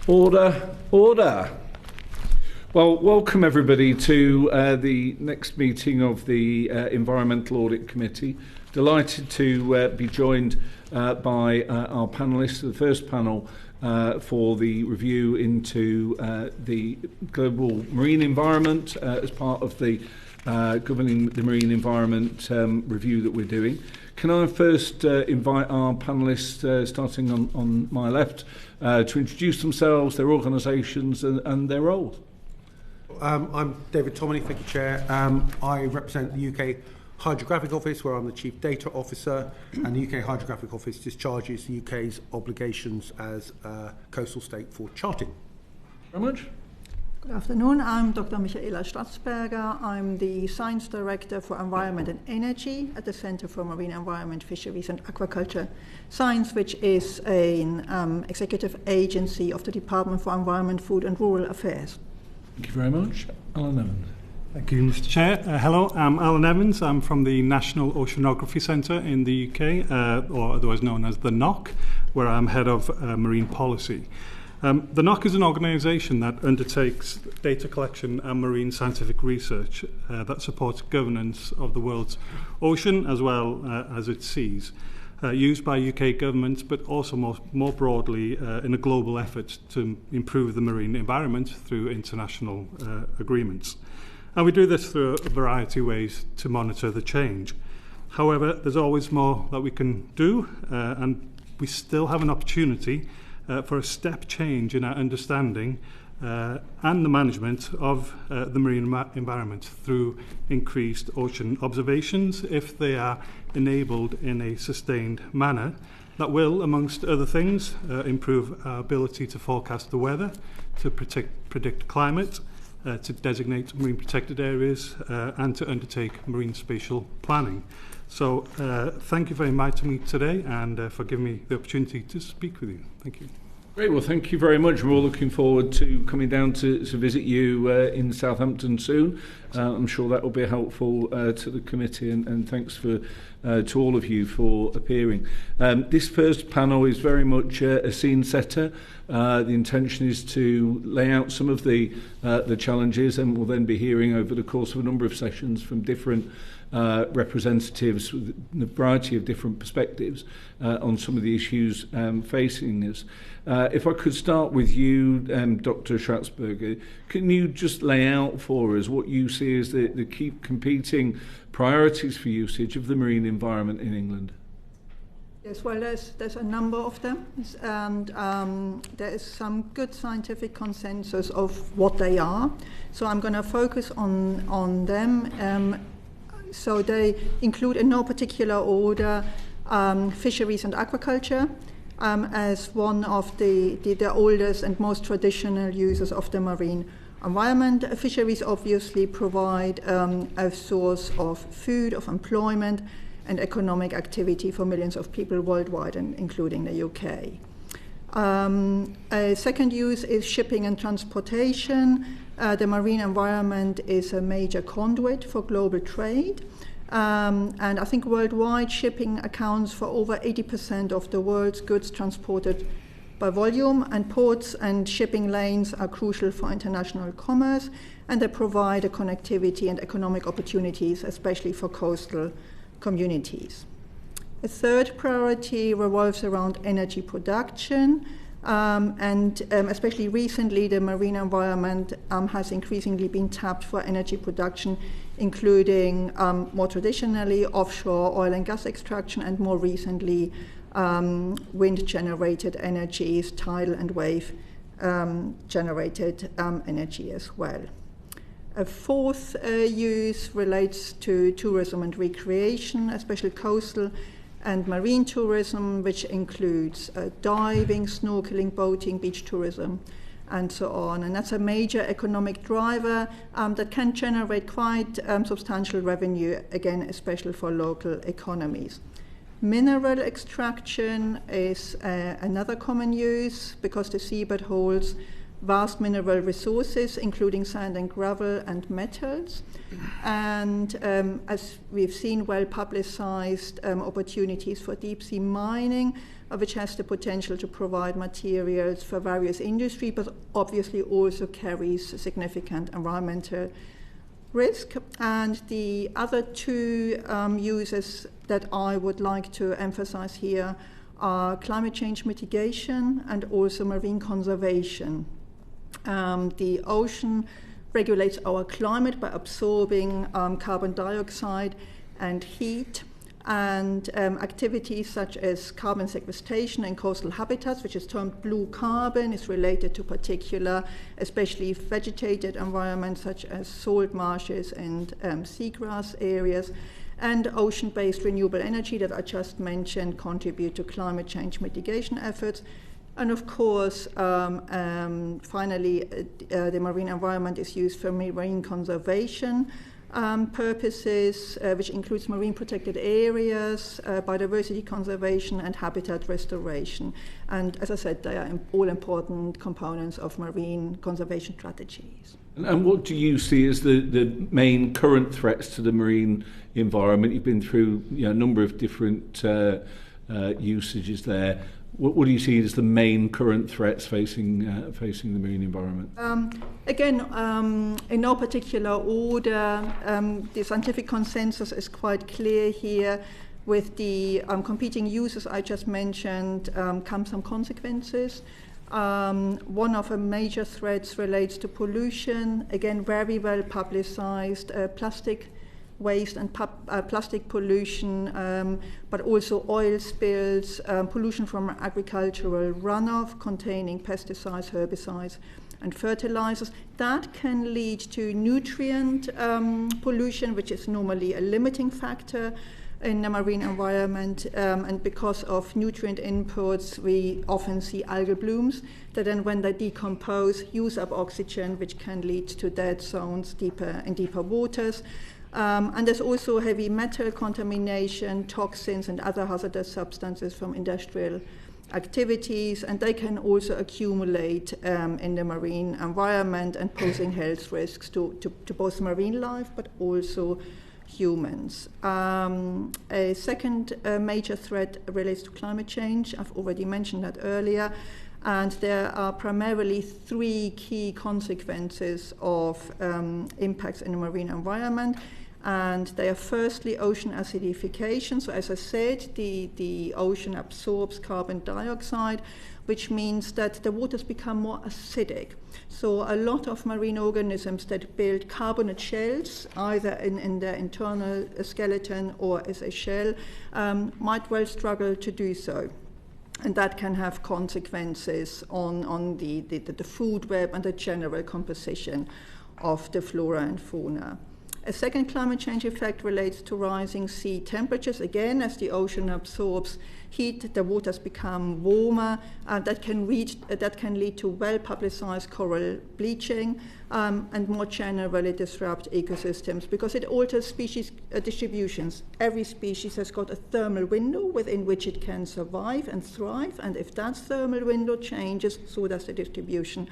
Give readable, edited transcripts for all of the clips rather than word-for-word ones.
Order, order. Well, welcome everybody to the next meeting of the Environmental Audit Committee. Delighted to be joined by our panellists. The first panel for the review into the global marine environment as part of the governing the marine environment review that we're doing. Can I first invite our panellists, starting on my left, to introduce themselves, their organisations and their roles? I'm David Tomaney, thank you, Chair. I represent the UK Hydrographic Office, where I'm the Chief Data Officer, and the UK Hydrographic Office discharges the UK's obligations as a coastal state for charting. Very much. Good afternoon, I'm Dr. Michaela Schratzberger. I'm the Science Director for Environment and Energy at the Centre for Marine Environment, Fisheries and Aquaculture Science, which is an executive agency of the Department for Environment, Food and Rural Affairs. Thank you very much. Alan Evans. Thank you, Mr. Chair. Hello, I'm Alan Evans. I'm from the National Oceanography Centre in the UK, or otherwise known as the NOC, where I'm Head of Marine Policy. The NOC is an organisation that undertakes data collection and marine scientific research that supports governance of the world's ocean as well as its seas, used by UK governments, but also more broadly in a global effort to improve the marine environment through international agreements. And we do this through a variety of ways to monitor the change. However, there's always more that we can do, and we still have an opportunity for a step change in our understanding and the management of the marine environment through increased ocean observations, if they are enabled in a sustained manner. That will, amongst other things, improve our ability to forecast the weather, to predict climate, to designate marine protected areas, and to undertake marine spatial planning. So thank you for inviting me today and for giving me the opportunity to speak with you. Thank you. Great, well thank you very much. We're all looking forward to coming down to visit you in Southampton soon. I'm sure that will be helpful to the committee, and thanks to all of you for appearing. This first panel is very much a scene setter. The intention is to lay out some of the challenges, and we'll then be hearing over the course of a number of sessions from different representatives with a variety of different perspectives on some of the issues facing us. If I could start with you, Dr. Schratzberger, can you just lay out for us what you see as the key competing priorities for usage of the marine environment in England? Yes, well, there's a number of them, and there is some good scientific consensus of what they are. So I'm going to focus on them. So they include, in no particular order, fisheries and aquaculture as one of the oldest and most traditional users of the marine environment. Fisheries obviously provide a source of food, of employment, and economic activity for millions of people worldwide, and including the UK. A second use is shipping and transportation. The marine environment is a major conduit for global trade. And I think worldwide shipping accounts for over 80% of the world's goods transported by volume, and ports and shipping lanes are crucial for international commerce, and they provide a connectivity and economic opportunities, especially for coastal communities. A third priority revolves around energy production, and especially recently the marine environment has increasingly been tapped for energy production, including more traditionally offshore oil and gas extraction, and more recently wind-generated energies, tidal and wave generated energy as well. A fourth use relates to tourism and recreation, especially coastal and marine tourism, which includes diving, snorkeling, boating, beach tourism, and so on. And that's a major economic driver that can generate quite substantial revenue, again, especially for local economies. Mineral extraction is another common use, because the seabed holds vast mineral resources, including sand and gravel and metals. And as we've seen, well-publicized opportunities for deep-sea mining, which has the potential to provide materials for various industries, but obviously also carries significant environmental risk. And the other two uses that I would like to emphasize here are climate change mitigation and also marine conservation. The ocean regulates our climate by absorbing carbon dioxide and heat, and activities such as carbon sequestration in coastal habitats, which is termed blue carbon, is related to particular, especially vegetated environments such as salt marshes and seagrass areas. And ocean-based renewable energy that I just mentioned contribute to climate change mitigation efforts. And of course, finally, the marine environment is used for marine conservation purposes, which includes marine protected areas, biodiversity conservation, and habitat restoration. And as I said, they are all important components of marine conservation strategies. And what do you see as the main current threats to the marine environment? You've been through a number of different usages there. What do you see as the main current threats facing the marine environment? Again, in no particular order, the scientific consensus is quite clear here. With the competing uses I just mentioned, come some consequences. One of the major threats relates to pollution. Again, very well publicized, plastic waste and plastic pollution, but also oil spills, pollution from agricultural runoff containing pesticides, herbicides, and fertilizers. That can lead to nutrient pollution, which is normally a limiting factor in the marine environment, and because of nutrient inputs, we often see algal blooms that then, when they decompose, use up oxygen, which can lead to dead zones in deeper waters. And there's also heavy metal contamination, toxins, and other hazardous substances from industrial activities, and they can also accumulate in the marine environment and posing health risks to both marine life but also humans. A second major threat relates to climate change. I've already mentioned that earlier. And there are primarily three key consequences of impacts in the marine environment. And they are firstly ocean acidification. So as I said, the ocean absorbs carbon dioxide, which means that the waters become more acidic. So a lot of marine organisms that build carbonate shells, either in their internal skeleton or as a shell, might well struggle to do so. And that can have consequences on the food web and the general composition of the flora and fauna. A second climate change effect relates to rising sea temperatures. Again, as the ocean absorbs heat, the waters become warmer. That can lead to well-publicized coral bleaching and more generally disrupt ecosystems because it alters species distributions. Every species has got a thermal window within which it can survive and thrive, and if that thermal window changes, so does the distribution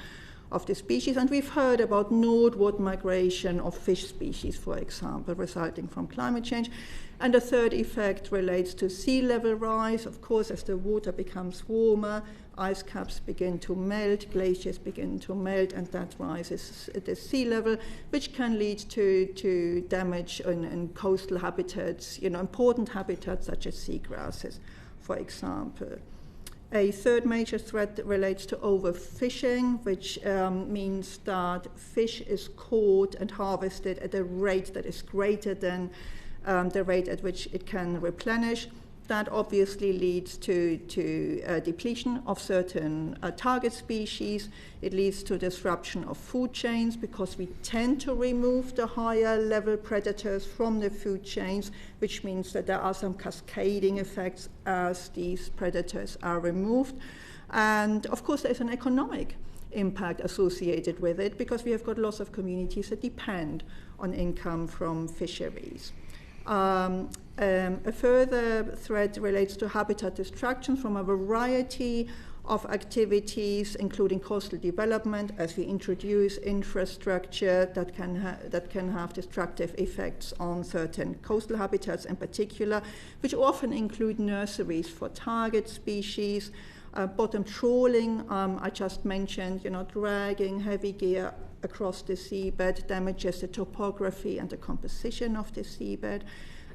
of the species. And we've heard about northward migration of fish species, for example, resulting from climate change. And the third effect relates to sea level rise. Of course, as the water becomes warmer, ice caps begin to melt, glaciers begin to melt, and that rises the sea level, which can lead to damage in coastal habitats, important habitats such as seagrasses, for example. A third major threat relates to overfishing, which means that fish is caught and harvested at a rate that is greater than the rate at which it can replenish. That obviously leads to depletion of certain target species. It leads to disruption of food chains because we tend to remove the higher level predators from the food chains, which means that there are some cascading effects as these predators are removed. And of course, there's an economic impact associated with it because we have got lots of communities that depend on income from fisheries. A further threat relates to habitat destruction from a variety of activities, including coastal development, as we introduce infrastructure that can have destructive effects on certain coastal habitats in particular, which often include nurseries for target species. Bottom trawling, I just mentioned, dragging heavy gear across the seabed damages the topography and the composition of the seabed.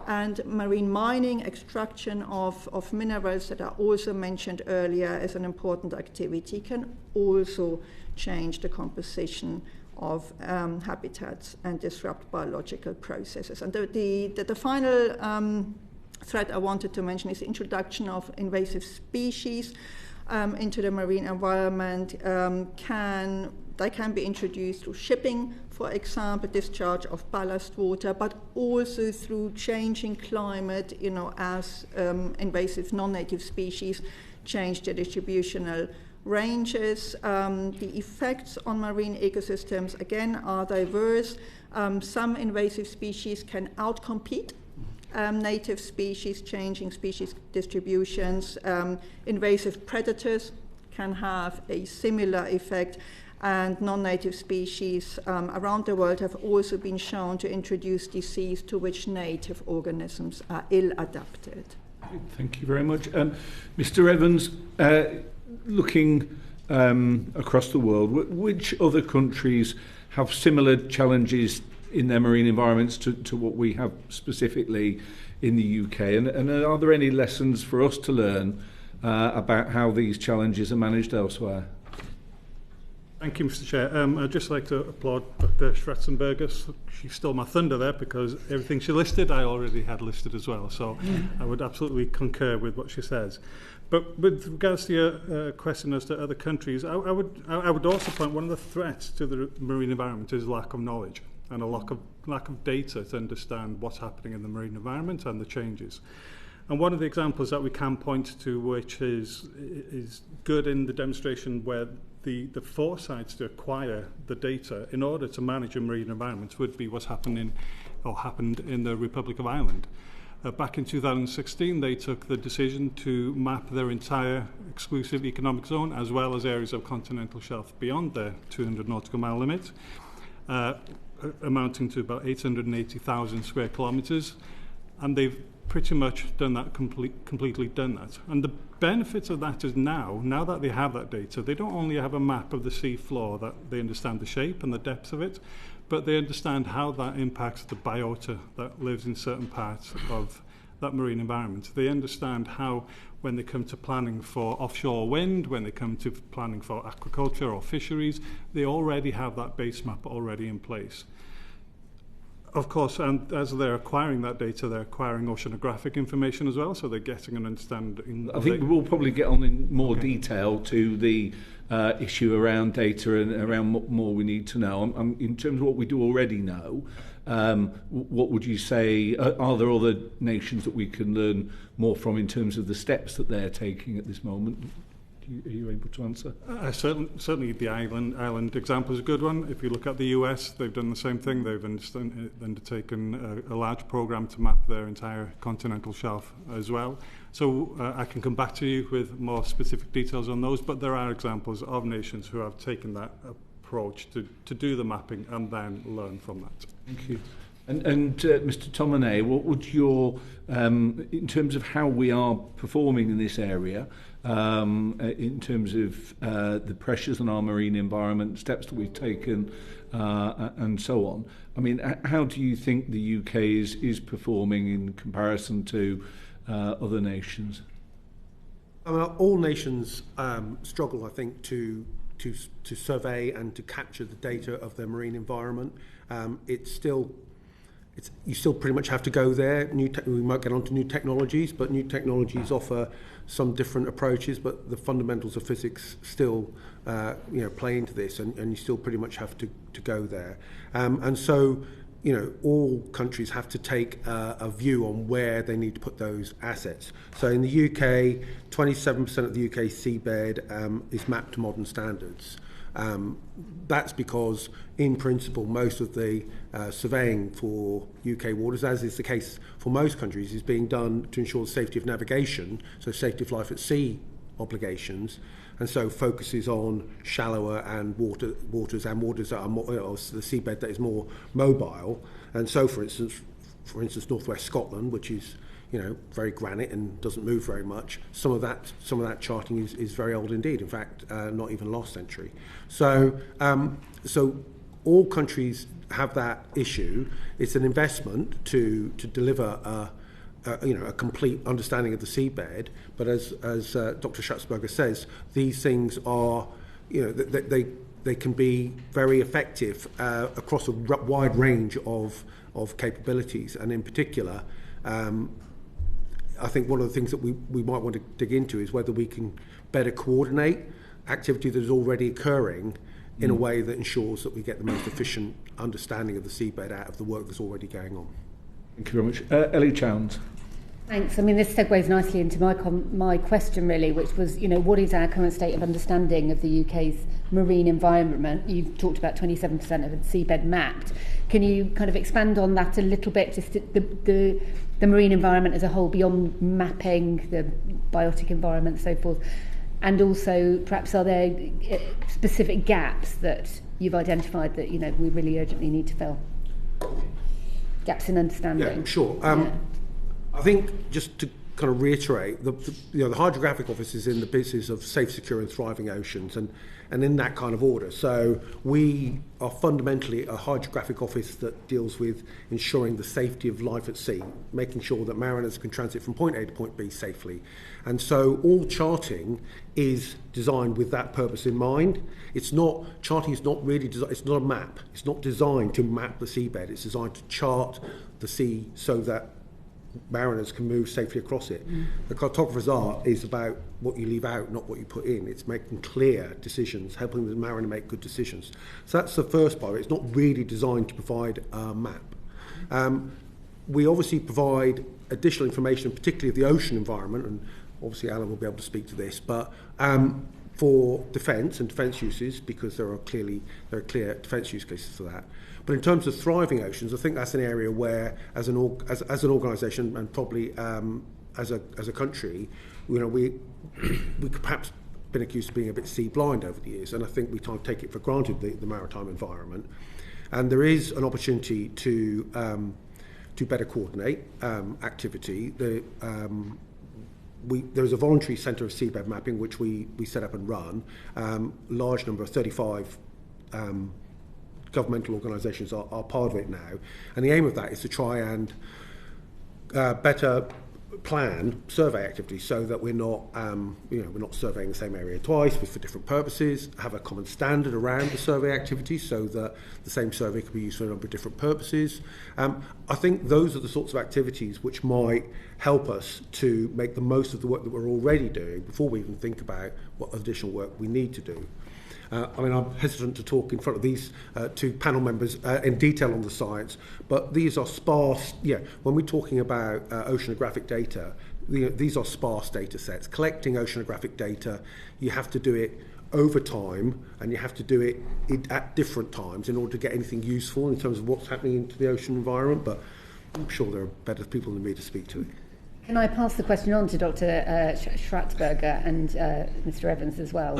And marine mining, extraction of minerals that are also mentioned earlier as an important activity, can also change the composition of habitats and disrupt biological processes. And the final threat I wanted to mention is the introduction of invasive species into the marine environment. They can be introduced through shipping, for example, discharge of ballast water, but also through changing climate, as invasive non-native species change their distributional ranges. The effects on marine ecosystems, again, are diverse. Some invasive species can outcompete native species, changing species distributions. Invasive predators can have a similar effect. And non-native species around the world have also been shown to introduce disease to which native organisms are ill-adapted. Thank you very much. Mr. Evans, looking across the world, which other countries have similar challenges in their marine environments to what we have specifically in the UK? And are there any lessons for us to learn about how these challenges are managed elsewhere? Thank you, Mr. Chair. I'd just like to applaud Dr. Schratzberger. She stole my thunder there because everything she listed, I already had listed as well. So I would absolutely concur with what she says. But with regards to your question as to other countries, I would also point one of the threats to the marine environment is lack of knowledge and a lack of data to understand what's happening in the marine environment and the changes. And one of the examples that we can point to, which is good in the demonstration where the foresights to acquire the data in order to manage a marine environment would be what's happened in the Republic of Ireland. Back in 2016, they took the decision to map their entire exclusive economic zone as well as areas of continental shelf beyond their 200 nautical mile limit, amounting to about 880,000 square kilometres, and they've pretty much done that, completely done that. And the benefit of that is now that they have that data, they don't only have a map of the sea floor, that they understand the shape and the depth of it, but they understand how that impacts the biota that lives in certain parts of that marine environment. They understand how, when they come to planning for offshore wind, when they come to planning for aquaculture or fisheries, they already have that base map already in place. Of course, and as they're acquiring that data, they're acquiring oceanographic information as well, so they're getting an understanding. I think we'll probably get on in more detail to the issue around data and around what more we need to know. In terms of what we do already know, what would you say, are there other nations that we can learn more from in terms of the steps that they're taking at this moment? Are you able to answer? Certainly the island example is a good one. If you look at the US, they've done the same thing. They've undertaken a large program to map their entire continental shelf as well. So I can come back to you with more specific details on those, but there are examples of nations who have taken that approach to do the mapping and then learn from that. Thank you. And Mr. Tomaney, what would your, in terms of how we are performing in this area, in terms of the pressures on our marine environment, steps that we've taken, and so on, I mean, how do you think the UK is performing in comparison to other nations? I mean, all nations struggle, I think, to survey and to capture the data of their marine environment. You still pretty much have to go there. We might get onto new technologies, but new technologies offer some different approaches, but the fundamentals of physics still play into this, and you still pretty much have to go there. And so, all countries have to take a view on where they need to put those assets. So in the UK, 27% of the UK seabed is mapped to modern standards. That's because, in principle, most of the surveying for UK waters, as is the case for most countries, is being done to ensure the safety of navigation, so safety of life at sea obligations, and so focuses on shallower and waters that are more, the seabed that is more mobile. And so, for instance, northwest Scotland, which is very granite and doesn't move very much. Some of that charting is very old indeed. In fact, not even last century. So all countries have that issue. It's an investment to deliver a complete understanding of the seabed. But as Dr. Schratzberger says, these things are they can be very effective across a wide range of capabilities, and in particular. I think one of the things that we might want to dig into is whether we can better coordinate activity that is already occurring in a way that ensures that we get the most efficient understanding of the seabed out of the work that's already going on. Thank you very much. Ellie Chowns. Thanks. I mean, this segues nicely into my question, really, which was, what is our current state of understanding of the UK's marine environment? You've talked about 27% of the seabed mapped. Can you kind of expand on that a little bit, just the marine environment as a whole, beyond mapping the biotic environment and so forth? And also, perhaps, are there specific gaps that you've identified that, we really urgently need to fill? Gaps in understanding. Yeah, sure. I think, just to kind of reiterate, the Hydrographic Office is in the business of safe, secure and thriving oceans, and in that kind of order. So we are fundamentally a hydrographic office that deals with ensuring the safety of life at sea, making sure that mariners can transit from point A to point B safely. And so all charting is designed with that purpose in mind. Charting is not really designed, it's not a map. It's not designed to map the seabed. It's designed to chart the sea so that mariners can move safely across it. The cartographer's art is about what you leave out, not what you put in. It's making clear decisions, helping the mariner make good decisions. So that's the first part. It's not really designed to provide a map. We obviously provide additional information, particularly of the ocean environment, and obviously Alan will be able to speak to this, but for defence and defence uses, because there are clear defence use cases for that. But in terms of thriving oceans, I think that's an area where, as an organisation and probably as a country, we could perhaps been accused of being a bit sea blind over the years, and I think we kind of take it for granted, the maritime environment. And there is an opportunity to better coordinate activity. There's a voluntary centre of seabed mapping which we set up and run. Large number of 35 governmental organisations are part of it now, and the aim of that is to try and better plan survey activities so that we're not surveying the same area twice for different purposes, have a common standard around the survey activity so that the same survey can be used for a number of different purposes. I think those are the sorts of activities which might help us to make the most of the work that we're already doing before we even think about what additional work we need to do. I'm hesitant to talk in front of these two panel members in detail on the science, but these are sparse. When we're talking about oceanographic data, these are sparse data sets. Collecting oceanographic data, you have to do it over time, and you have to do it at different times in order to get anything useful in terms of what's happening into the ocean environment. But I'm sure there are better people than me to speak to it. Can I pass the question on to Dr. Schratzberger and Mr. Evans as well?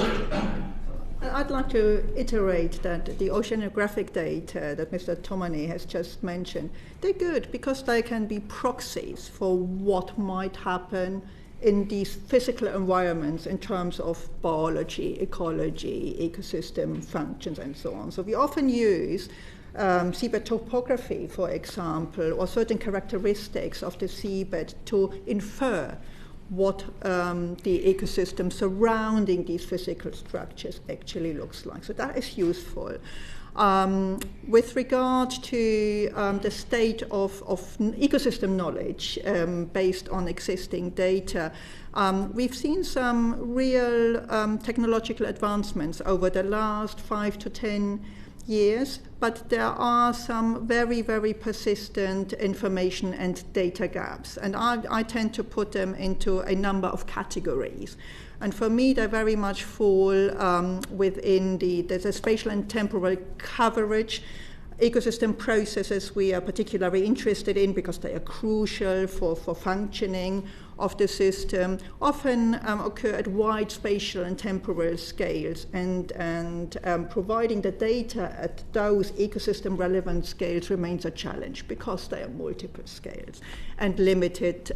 I'd like to iterate that the oceanographic data that Mr. Tomaney has just mentioned, they're good because they can be proxies for what might happen in these physical environments in terms of biology, ecology, ecosystem functions, and so on. So we often use seabed topography, for example, or certain characteristics of the seabed to infer what the ecosystem surrounding these physical structures actually looks like. So that is useful. With regard to the state of ecosystem knowledge based on existing data, we've seen some real technological advancements over the last 5 to 10 years, but there are some very, very persistent information and data gaps, and I tend to put them into a number of categories. And for me, they very much fall within there's a spatial and temporal coverage. Ecosystem processes we are particularly interested in because they are crucial for functioning of the system, often occur at wide spatial and temporal scales, and providing the data at those ecosystem relevant scales remains a challenge because they are multiple scales and limited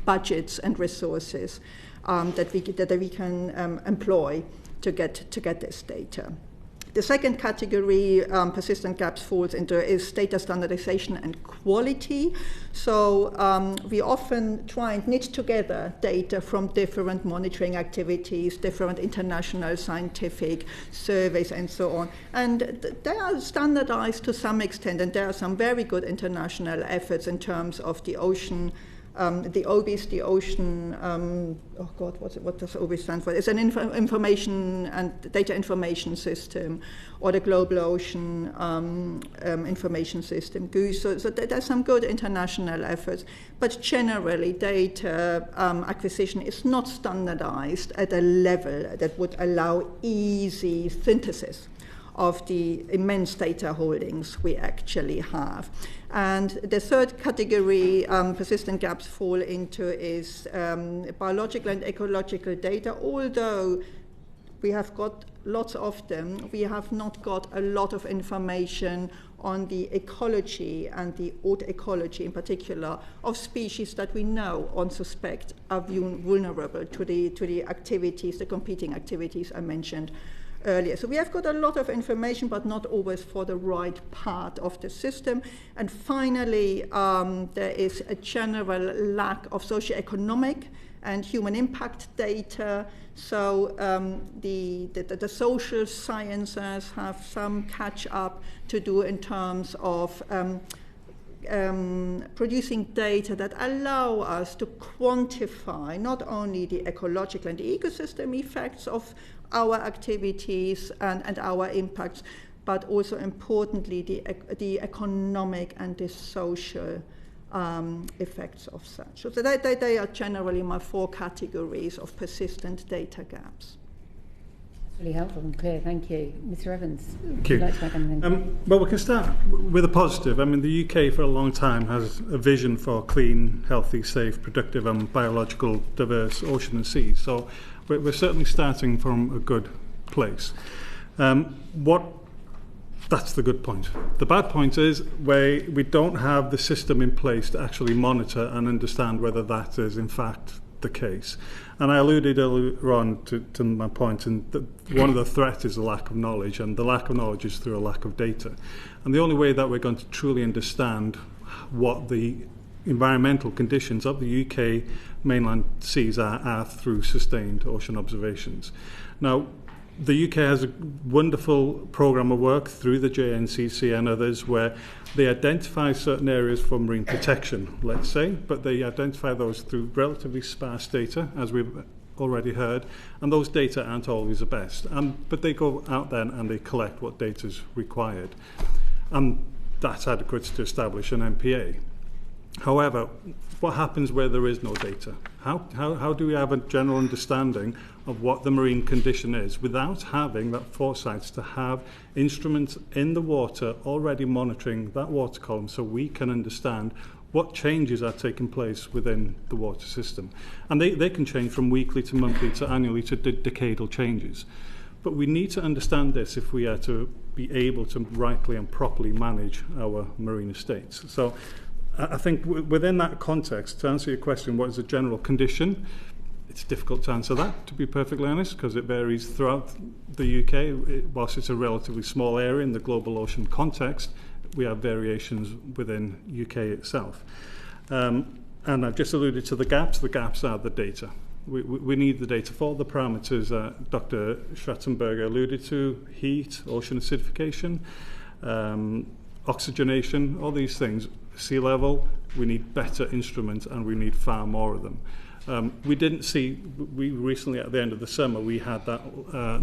budgets and resources that we can employ to get this data. The second category persistent gaps falls into is data standardization and quality. So we often try and knit together data from different monitoring activities, different international scientific surveys and so on. And they are standardized to some extent, and there are some very good international efforts in terms of the ocean the OBIS, the Ocean, what does OBIS stand for? It's an information and data information system, or the Global Ocean Information System, GOOS. So there's some good international efforts, but generally data acquisition is not standardized at a level that would allow easy synthesis of the immense data holdings we actually have. And the third category persistent gaps fall into is biological and ecological data. Although we have got lots of them, we have not got a lot of information on the ecology and the haute ecology in particular of species that we know or suspect are vulnerable to the activities, the competing activities I mentioned earlier. So we have got a lot of information, but not always for the right part of the system. And finally, there is a general lack of socioeconomic and human impact data. So the social sciences have some catch up to do in terms of producing data that allow us to quantify not only the ecological and the ecosystem effects of our activities and our impacts, but also importantly the economic and the social effects of such. So they are generally my four categories of persistent data gaps. That's really helpful and clear, thank you. Mr. Evans, would you like to make anything? Well, we can start with a positive. I mean, the UK for a long time has a vision for clean, healthy, safe, productive and biological diverse ocean and seas. So we're certainly starting from a good place. That's the good point. The bad point is we don't have the system in place to actually monitor and understand whether that is in fact the case. And I alluded earlier on to my point, and one of the threats is the lack of knowledge, and the lack of knowledge is through a lack of data. And the only way that we're going to truly understand what the environmental conditions of the UK mainland seas are through sustained ocean observations. Now, the UK has a wonderful programme of work through the JNCC and others where they identify certain areas for marine protection, let's say, but they identify those through relatively sparse data, as we've already heard, and those data aren't always the best. But they go out then and they collect what data is required. And that's adequate to establish an MPA. However, what happens where there is no data? How do we have a general understanding of what the marine condition is without having that foresight to have instruments in the water already monitoring that water column so we can understand what changes are taking place within the water system? And they can change from weekly to monthly to annually to decadal changes. But we need to understand this if we are to be able to rightly and properly manage our marine estates. So I think within that context, to answer your question, what is the general condition? It's difficult to answer that, to be perfectly honest, because it varies throughout the UK. Whilst it's a relatively small area in the global ocean context, we have variations within UK itself. And I've just alluded to the gaps. The gaps are the data. We need the data for the parameters Dr. Schratzberger alluded to: heat, ocean acidification, oxygenation, all these things. Sea level, we need better instruments and we need far more of them. We recently at the end of the summer, we had that,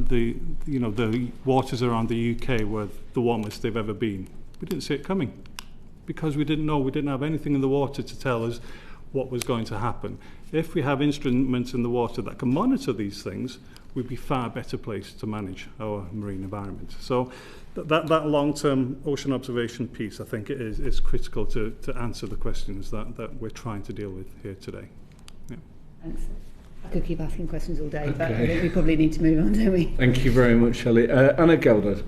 the waters around the UK were the warmest they've ever been. We didn't see it coming because we didn't know, we didn't have anything in the water to tell us what was going to happen. If we have instruments in the water that can monitor these things, we'd be far better placed to manage our marine environment. So that long-term ocean observation piece, I think, is critical to answer the questions that we're trying to deal with here today. Yeah. Thanks. I could keep asking questions all day, but I think we probably need to move on, don't we? Thank you very much, Shelley. Anna Gelder.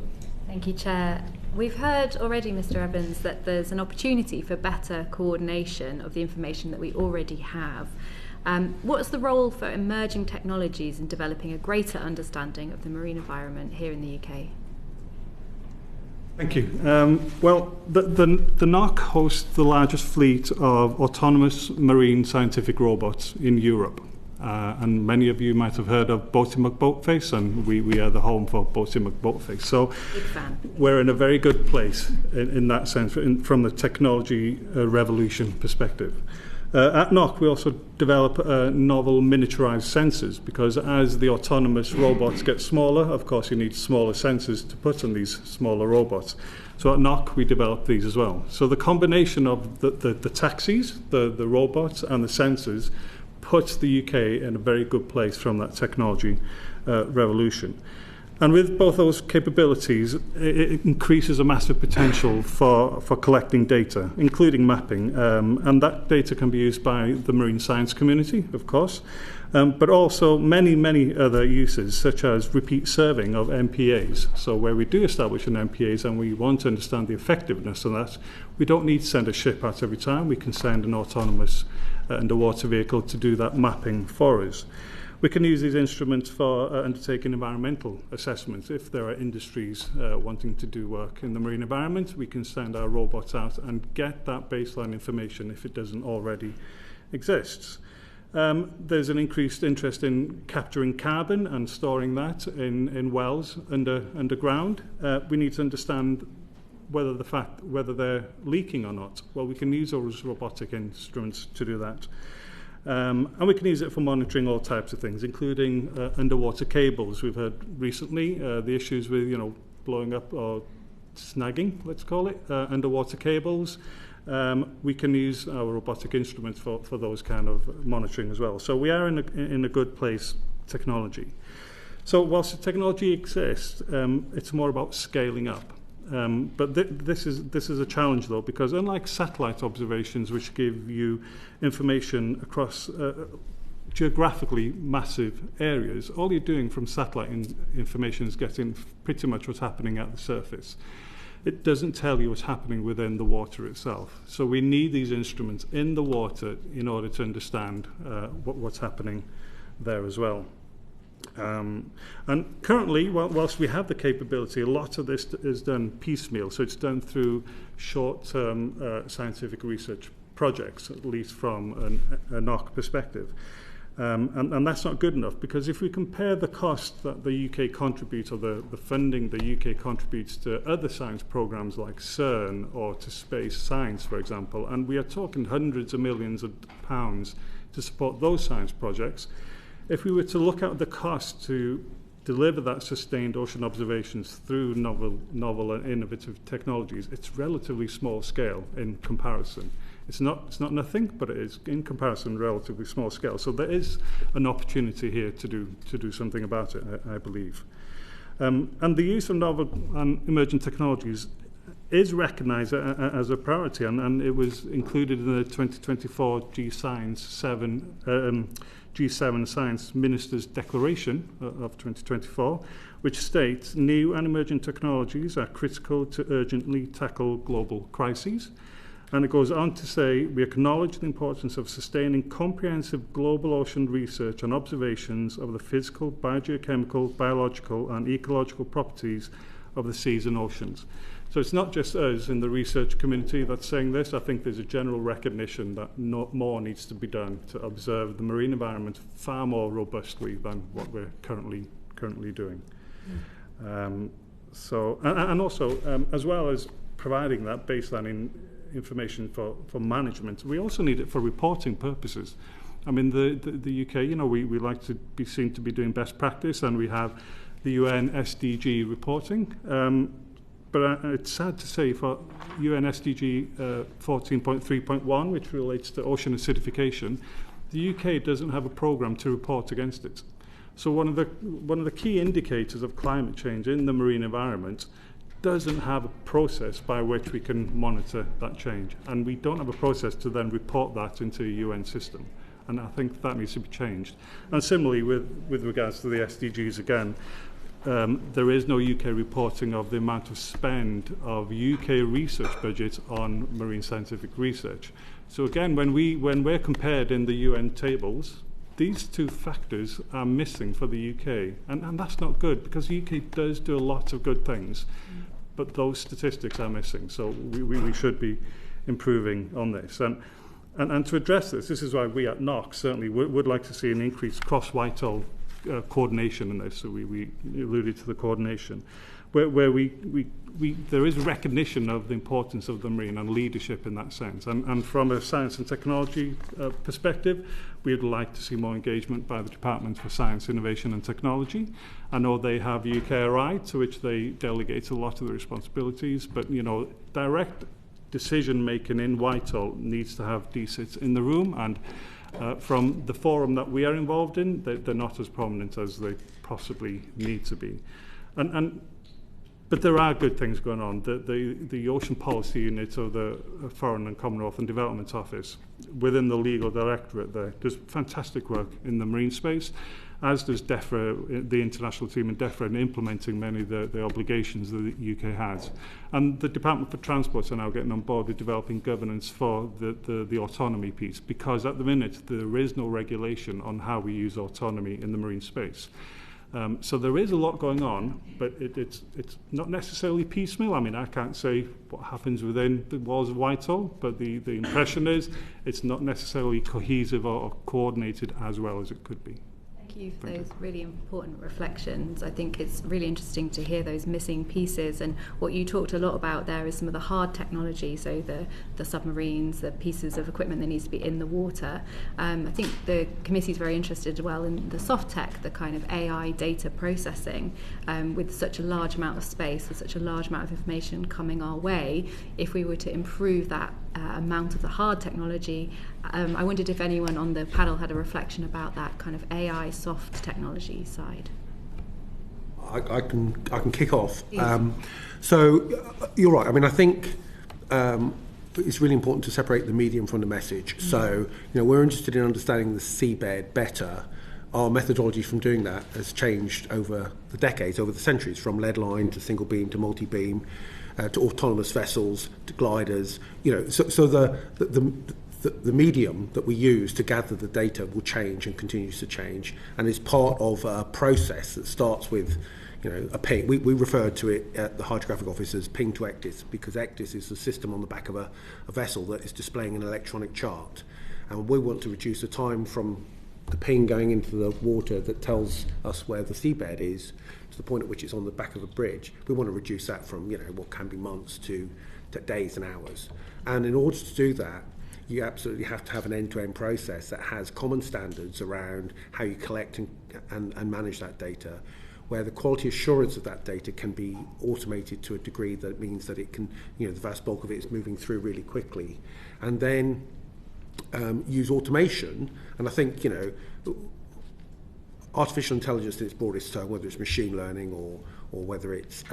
Thank you, Chair. We've heard already, Mr. Evans, that there's an opportunity for better coordination of the information that we already have. What's the role for emerging technologies in developing a greater understanding of the marine environment here in the UK? Thank you. Well, the NOC hosts the largest fleet of autonomous marine scientific robots in Europe. And many of you might have heard of Boaty McBoatface, and we are the home for Boaty McBoatface. So Big fan. We're in a very good place in that sense, from the technology revolution perspective. At NOC, we also develop novel miniaturized sensors, because as the autonomous robots get smaller, of course you need smaller sensors to put on these smaller robots. So at NOC, we develop these as well. So the combination of the taxis, the robots, and the sensors puts the UK in a very good place from that technology revolution. And with both those capabilities, it increases a massive potential for collecting data, including mapping. And that data can be used by the marine science community, of course, but also many other uses, such as repeat serving of MPAs. So where we do establish an MPAs and we want to understand the effectiveness of that, we don't need to send a ship out every time. We can send an autonomous underwater vehicle to do that mapping for us. We can use these instruments for undertaking environmental assessments. If there are industries wanting to do work in the marine environment, we can send our robots out and get that baseline information if it doesn't already exist. There's an increased interest in capturing carbon and storing that in wells underground. We need to understand whether they're leaking or not. Well, we can use those robotic instruments to do that. And we can use it for monitoring all types of things, including underwater cables. We've heard recently the issues with, blowing up or snagging, let's call it, underwater cables. We can use our robotic instruments for those kind of monitoring as well. So we are in a good place, technology. So whilst the technology exists, it's more about scaling up. But this is a challenge, though, because unlike satellite observations, which give you information across geographically massive areas, all you're doing from satellite information is getting pretty much what's happening at the surface. It doesn't tell you what's happening within the water itself. So we need these instruments in the water in order to understand what's happening there as well. And currently, whilst we have the capability, a lot of this is done piecemeal. So it's done through short-term scientific research projects, at least from a NOC perspective. And that's not good enough, because if we compare the cost that the UK contributes, or the funding the UK contributes to other science programs like CERN or to space science, for example, and we are talking hundreds of millions of pounds to support those science projects, if we were to look at the cost to deliver that sustained ocean observations through novel and innovative technologies, it's relatively small scale in comparison. It's not nothing, but it is, in comparison, relatively small scale. So there is an opportunity here to do something about it, I believe. And the use of novel and emerging technologies is recognised as a priority, and it was included in the 2024 G7 Science Ministers' Declaration of 2024, which states new and emerging technologies are critical to urgently tackle global crises. And it goes on to say, we acknowledge the importance of sustaining comprehensive global ocean research and observations of the physical, biogeochemical, biological and ecological properties of the seas and oceans. So it's not just us in the research community that's saying this. I think there's a general recognition that more needs to be done to observe the marine environment far more robustly than what we're currently doing. And also, as well as providing that baseline information for management, we also need it for reporting purposes. I mean, the UK, we like to be seen to be doing best practice, and we have the UN SDG reporting. but it's sad to say for UN SDG 14.3.1, which relates to ocean acidification, the UK doesn't have a programme to report against it. So one of the key indicators of climate change in the marine environment doesn't have a process by which we can monitor that change. And we don't have a process to then report that into a UN system. And I think that needs to be changed. And similarly, with regards to the SDGs again, there is no UK reporting of the amount of spend of UK research budget on marine scientific research. So again, when we're compared in the UN tables, these two factors are missing for the UK. And that's not good, because the UK does do a lot of good things, but those statistics are missing. So we should be improving on this. And to address this is why we at NOC certainly would like to see an increased cross-Whitehall coordination in this. So we alluded to the coordination, where there is recognition of the importance of the marine and leadership in that sense. And from a science and technology perspective, we would like to see more engagement by the Department for Science, Innovation and Technology. I know they have UKRI, to which they delegate a lot of the responsibilities, but direct decision making in Whitehall needs to have DSITs in the room, and from the forum that we are involved in, they're not as prominent as they possibly need to be. But there are good things going on. The Ocean Policy Unit of the Foreign and Commonwealth and Development Office, within the legal directorate there, does fantastic work in the marine space, as does DEFRA, the international team in DEFRA, in implementing many of the obligations that the UK has. And the Department for Transport are now getting on board with developing governance for the autonomy piece, because at the minute there is no regulation on how we use autonomy in the marine space. So there is a lot going on, but it's not necessarily piecemeal. I mean, I can't say what happens within the walls of Whitehall, but the impression is it's not necessarily cohesive or coordinated as well as it could be. Thank you for those really important reflections. I think it's really interesting to hear those missing pieces, and what you talked a lot about there is some of the hard technology, so the submarines, the pieces of equipment that needs to be in the water. I think the committee is very interested as well in the soft tech, the kind of AI data processing, with such a large amount of space, with such a large amount of information coming our way. If we were to improve that amount of the hard technology, I wondered if anyone on the panel had a reflection about that kind of AI soft technology side. I can kick off. So you're right. I mean, I think it's really important to separate the medium from the message. Mm-hmm. So we're interested in understanding the seabed better. Our methodology from doing that has changed over the decades, over the centuries, from lead line to single beam to multi-beam, to autonomous vessels, to gliders. So the medium that we use to gather the data will change and continues to change, and is part of a process that starts with, a ping. We refer to it at the Hydrographic Office as ping to ECDIS, because ECDIS is the system on the back of a vessel that is displaying an electronic chart, and we want to reduce the time from the ping going into the water that tells us where the seabed is to the point at which it's on the back of a bridge. We want to reduce that from what can be months to days and hours. And in order to do that, you absolutely have to have an end-to-end process that has common standards around how you collect and manage that data, where the quality assurance of that data can be automated to a degree that means that it can, the vast bulk of it is moving through really quickly. And then use automation, and I think artificial intelligence in its broadest term, whether it's machine learning or whether it's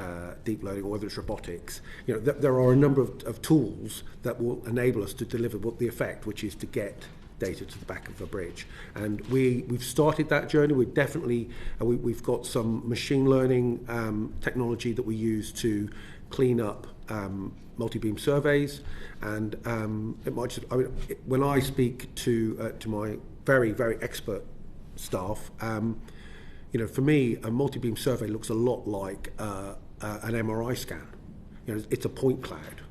deep learning or whether it's robotics, there are a number of tools that will enable us to deliver the effect, which is to get data to the back of a bridge. And we've started that journey. We've definitely we've got some machine learning technology that we use to clean up multi-beam surveys, and it might just, when I speak to my very, very expert staff, for me, a multi-beam survey looks a lot like an MRI scan. It's a point cloud,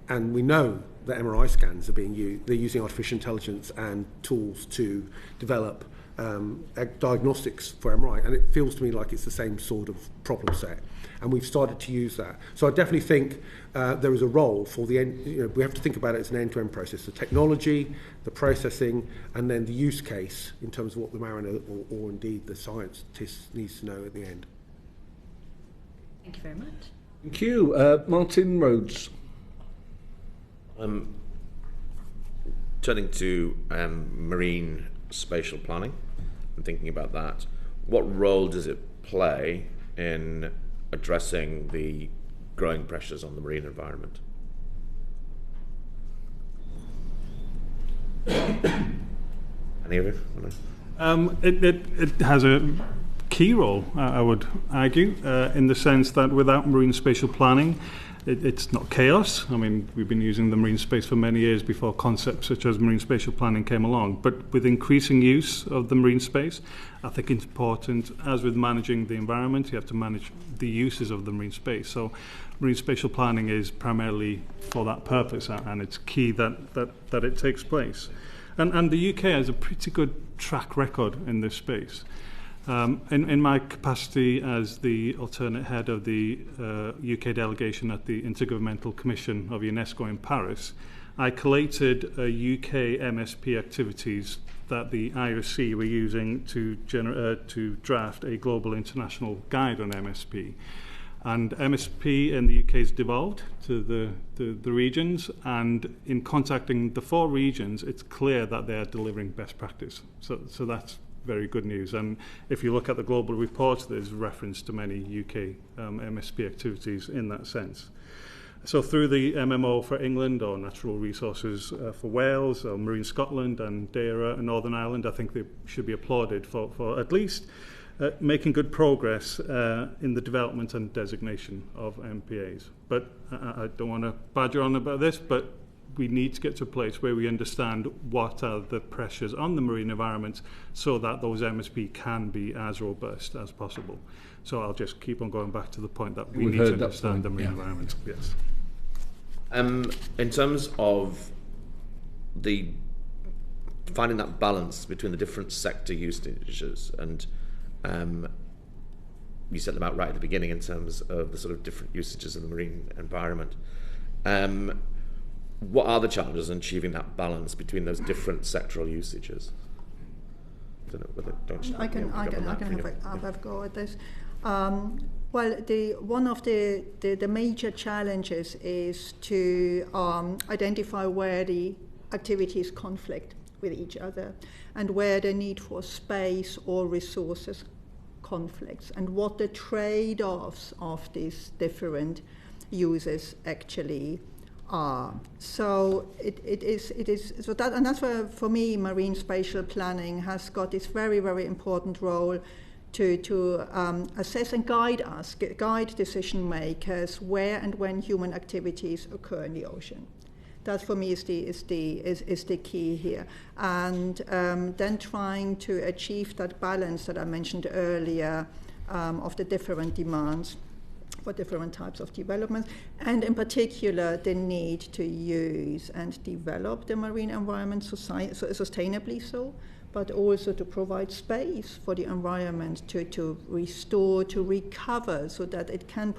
and we know that MRI scans are being used. They're using artificial intelligence and tools to develop diagnostics for MRI, and it feels to me like it's the same sort of problem set, and we've started to use that. So I definitely think there is a role for the end. We have to think about it as an end-to-end process: the technology, the processing, and then the use case in terms of what the mariner or indeed the scientist needs to know at the end. Thank you very much. Thank you. Martin Rhodes. Turning to marine spatial planning and thinking about that, what role does it play in addressing the growing pressures on the marine environment? Any of you? It has a key role, I would argue, in the sense that without marine spatial planning, it's not chaos. I mean, we've been using the marine space for many years before concepts such as marine spatial planning came along. But with increasing use of the marine space, I think it's important, as with managing the environment, you have to manage the uses of the marine space. So marine spatial planning is primarily for that purpose, and it's key that it takes place. And the UK has a pretty good track record in this space. In my capacity as the alternate head of the UK delegation at the Intergovernmental Commission of UNESCO in Paris, I collated UK MSP activities that the IOC were using to draft a global international guide on MSP. And MSP in the UK has devolved to the regions, and in contacting the 4 regions, it's clear that they are delivering best practice. So that's very good news. And if you look at the global reports, there's reference to many UK MSP activities in that sense. So through the MMO for England, or Natural Resources for Wales, or Marine Scotland and DERA and Northern Ireland, I think they should be applauded for at least making good progress in the development and designation of MPAs. But I don't want to badger on about this, but we need to get to a place where we understand what are the pressures on the marine environment so that those MSP can be as robust as possible. So I'll just keep on going back to the point that we need to understand the marine environment. Yes. In terms of the finding that balance between the different sector usages, and you said them out right at the beginning in terms of the sort of different usages in the marine environment. What are the challenges in achieving that balance between those different sectoral usages? I can have a go at this. Well, one of the major challenges is to identify where the activities conflict with each other, and where the need for space or resources conflicts, and what the trade-offs of these different uses actually are. So it is so that, and that's where, for me, marine spatial planning has got this very, very important role to assess and guide decision makers where and when human activities occur in the ocean. That, for me, is the key here, and then trying to achieve that balance that I mentioned earlier of the different demands for different types of developments, and in particular the need to use and develop the marine environment sustainably, but also to provide space for the environment to restore, to recover, so that it can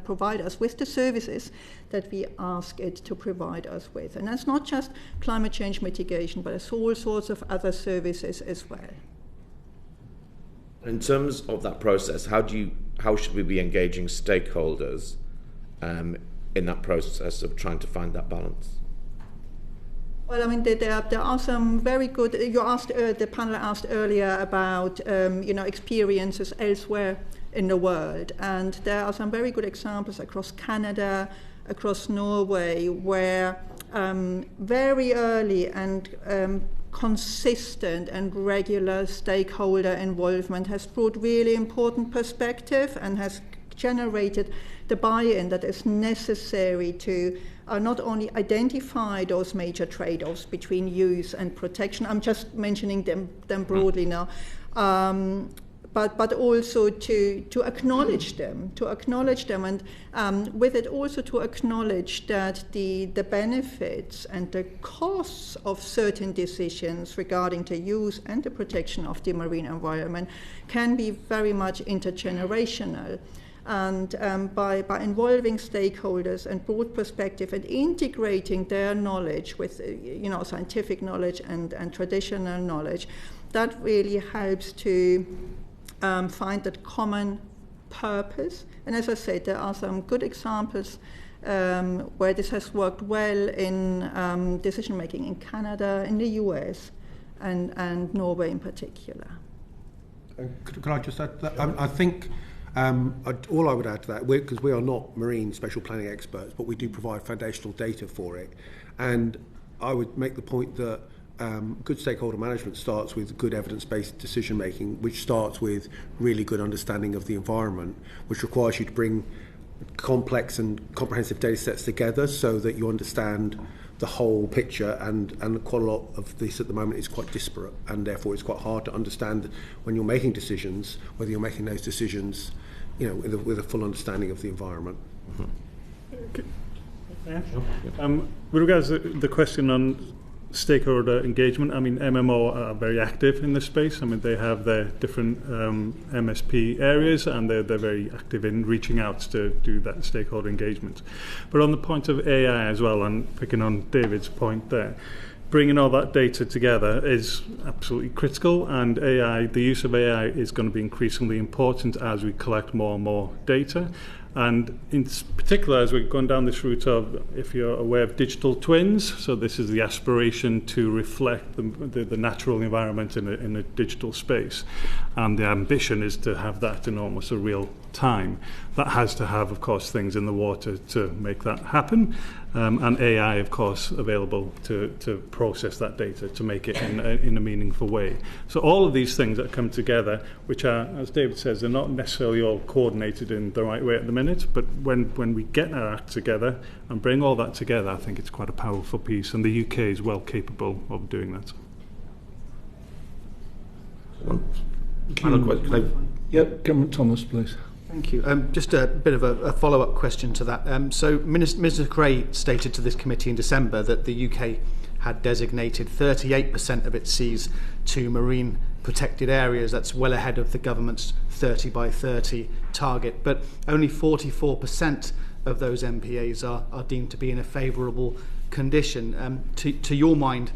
provide us with the services that we ask it to provide us with. And that's not just climate change mitigation, but it's all sorts of other services as well. In terms of that process, how should we be engaging stakeholders in that process of trying to find that balance? Well, I mean, there are some very good. The panel asked earlier about experiences elsewhere in the world, and there are some very good examples across Canada, across Norway, where very early and consistent and regular stakeholder involvement has brought really important perspective and has generated the buy-in that is necessary to not only identify those major trade-offs between use and protection. I'm just mentioning them broadly now. But also to acknowledge them, and with it also to acknowledge that the benefits and the costs of certain decisions regarding the use and the protection of the marine environment can be very much intergenerational. And by involving stakeholders and broad perspective and integrating their knowledge with scientific knowledge and traditional knowledge, that really helps to find that common purpose. And as I said, there are some good examples where this has worked well in decision making in Canada, in the US, and Norway in particular. Could I just add to that? I think all I would add to that, because we are not marine special planning experts, but we do provide foundational data for it. And I would make the point that good stakeholder management starts with good evidence-based decision making, which starts with really good understanding of the environment, which requires you to bring complex and comprehensive data sets together so that you understand the whole picture, and quite a lot of this at the moment is quite disparate, and therefore it's quite hard to understand when you're making decisions whether you're making those decisions, with a full understanding of the environment. With regards to the question on stakeholder engagement, MMO are very active in this space. They have their different MSP areas, and they're very active in reaching out to do that stakeholder engagement. But on the point of AI as well, and picking on David's point there, bringing all that data together is absolutely critical, and the use of AI is going to be increasingly important as we collect more and more data. And in particular, as we're going down this route of, if you're aware of digital twins, so this is the aspiration to reflect the natural environment in a digital space. And the ambition is to have that in almost a real time. That has to have, of course, things in the water to make that happen. And AI, of course, available to process that data, to make it in a meaningful way. So all of these things that come together, which are, as David says, they're not necessarily all coordinated in the right way at the minute, but when we get our act together and bring all that together, I think it's quite a powerful piece, and the UK is well capable of doing that. Final question. Yep, Government Thomas, please. Thank you. Just a bit of a follow-up question to that. So Minister Gray stated to this committee in December that the UK had designated 38% of its seas to marine protected areas. That's well ahead of the government's 30 by 30 target. But only 44% of those MPAs are deemed to be in a favourable condition. To your mind,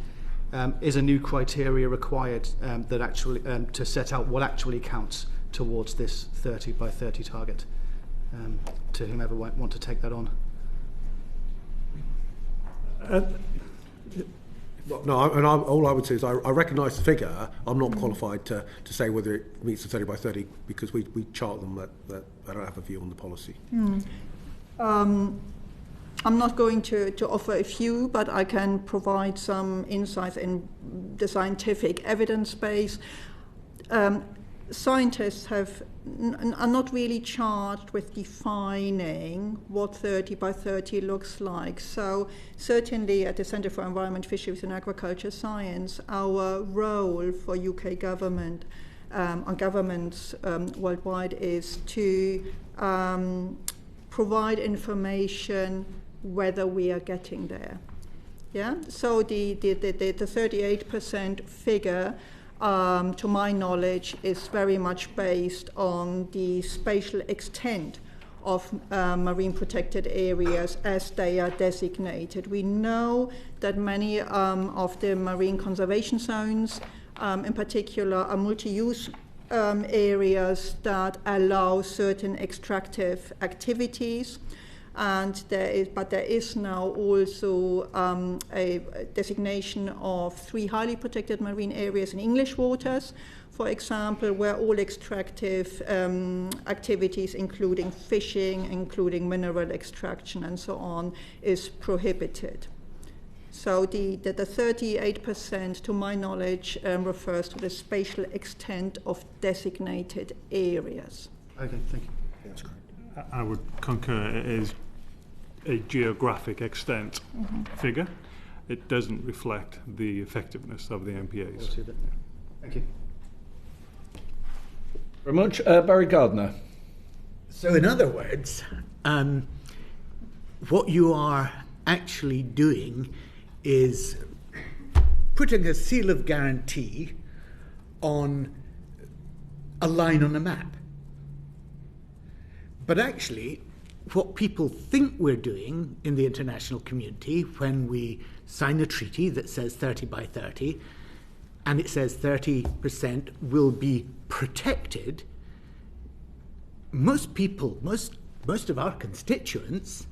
is a new criteria required that actually to set out what actually counts towards this 30 by 30 target, to whomever might want to take that on? All I would say is I recognise the figure. I'm not qualified to say whether it meets the 30 by 30 because we chart them. That I don't have a view on the policy. I'm not going to offer a view, but I can provide some insights in the scientific evidence base. Scientists are not really charged with defining what 30 by 30 looks like. So certainly at the Centre for Environment, Fisheries and Aquaculture Science, our role for UK government and governments worldwide is to provide information whether we are getting there. Yeah. So the 38% figure, to my knowledge, is very much based on the spatial extent of marine protected areas as they are designated. We know that many of the marine conservation zones, in particular, are multi-use areas that allow certain extractive activities. And there is now also a designation of 3 highly protected marine areas in English waters, for example, where all extractive activities, including fishing, including mineral extraction and so on, is prohibited. So the 38%, to my knowledge, refers to the spatial extent of designated areas. Okay, thank you. That's correct. I would concur. It is a geographic extent figure. It doesn't reflect the effectiveness of the MPAs. Thank you. Very much. Barry Gardner. So in other words, what you are actually doing is putting a seal of guarantee on a line on a map. But actually, what people think we're doing in the international community when we sign a treaty that says 30 by 30, and it says 30% will be protected, most people, most of our constituents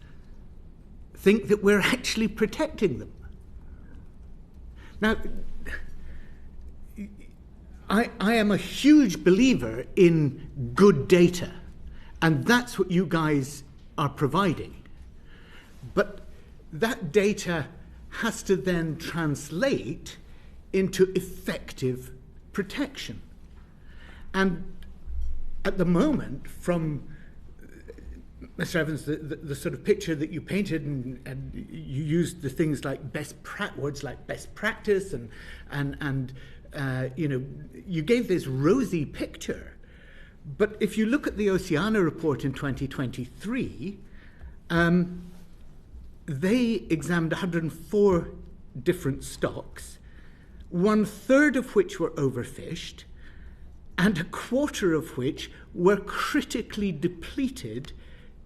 think that we're actually protecting them. Now, I am a huge believer in good data, and that's what you guys are providing. But that data has to then translate into effective protection. And at the moment, from Mr. Evans, the sort of picture that you painted, and you used the things like words like best practice, and you know, you gave this rosy picture. But if you look at the Oceana report in 2023, they examined 104 different stocks, 1/3 of which were overfished, and 1/4 of which were critically depleted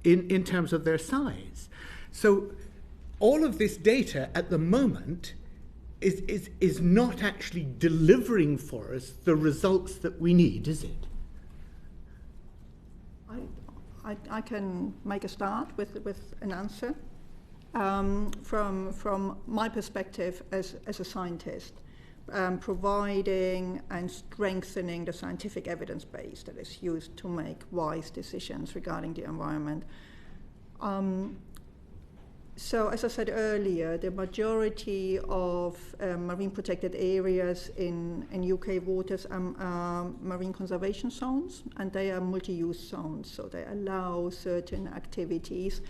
in terms of their size. So all of this data at the moment is not actually delivering for us the results that we need, is it? I can make a start with an answer. From my perspective as a scientist, providing and strengthening the scientific evidence base that is used to make wise decisions regarding the environment. So, as I said earlier, the majority of marine protected areas in UK waters are marine conservation zones, and they are multi-use zones, so they allow certain activities,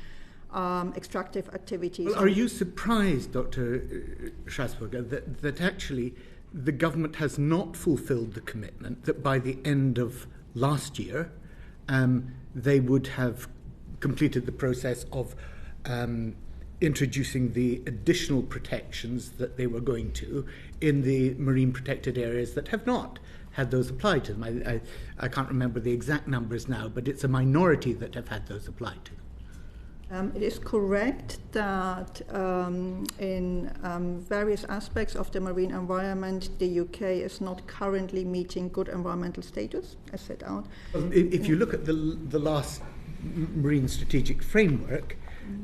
extractive activities. Well, are you surprised, Dr. Schratzberger, that actually the government has not fulfilled the commitment that by the end of last year they would have completed the process of introducing the additional protections that they were going to in the marine protected areas that have not had those applied to them? I can't remember the exact numbers now, but it's a minority that have had those applied to them. It is correct that in various aspects of the marine environment, the UK is not currently meeting good environmental status, as set out. Well, if you look at the last marine strategic framework,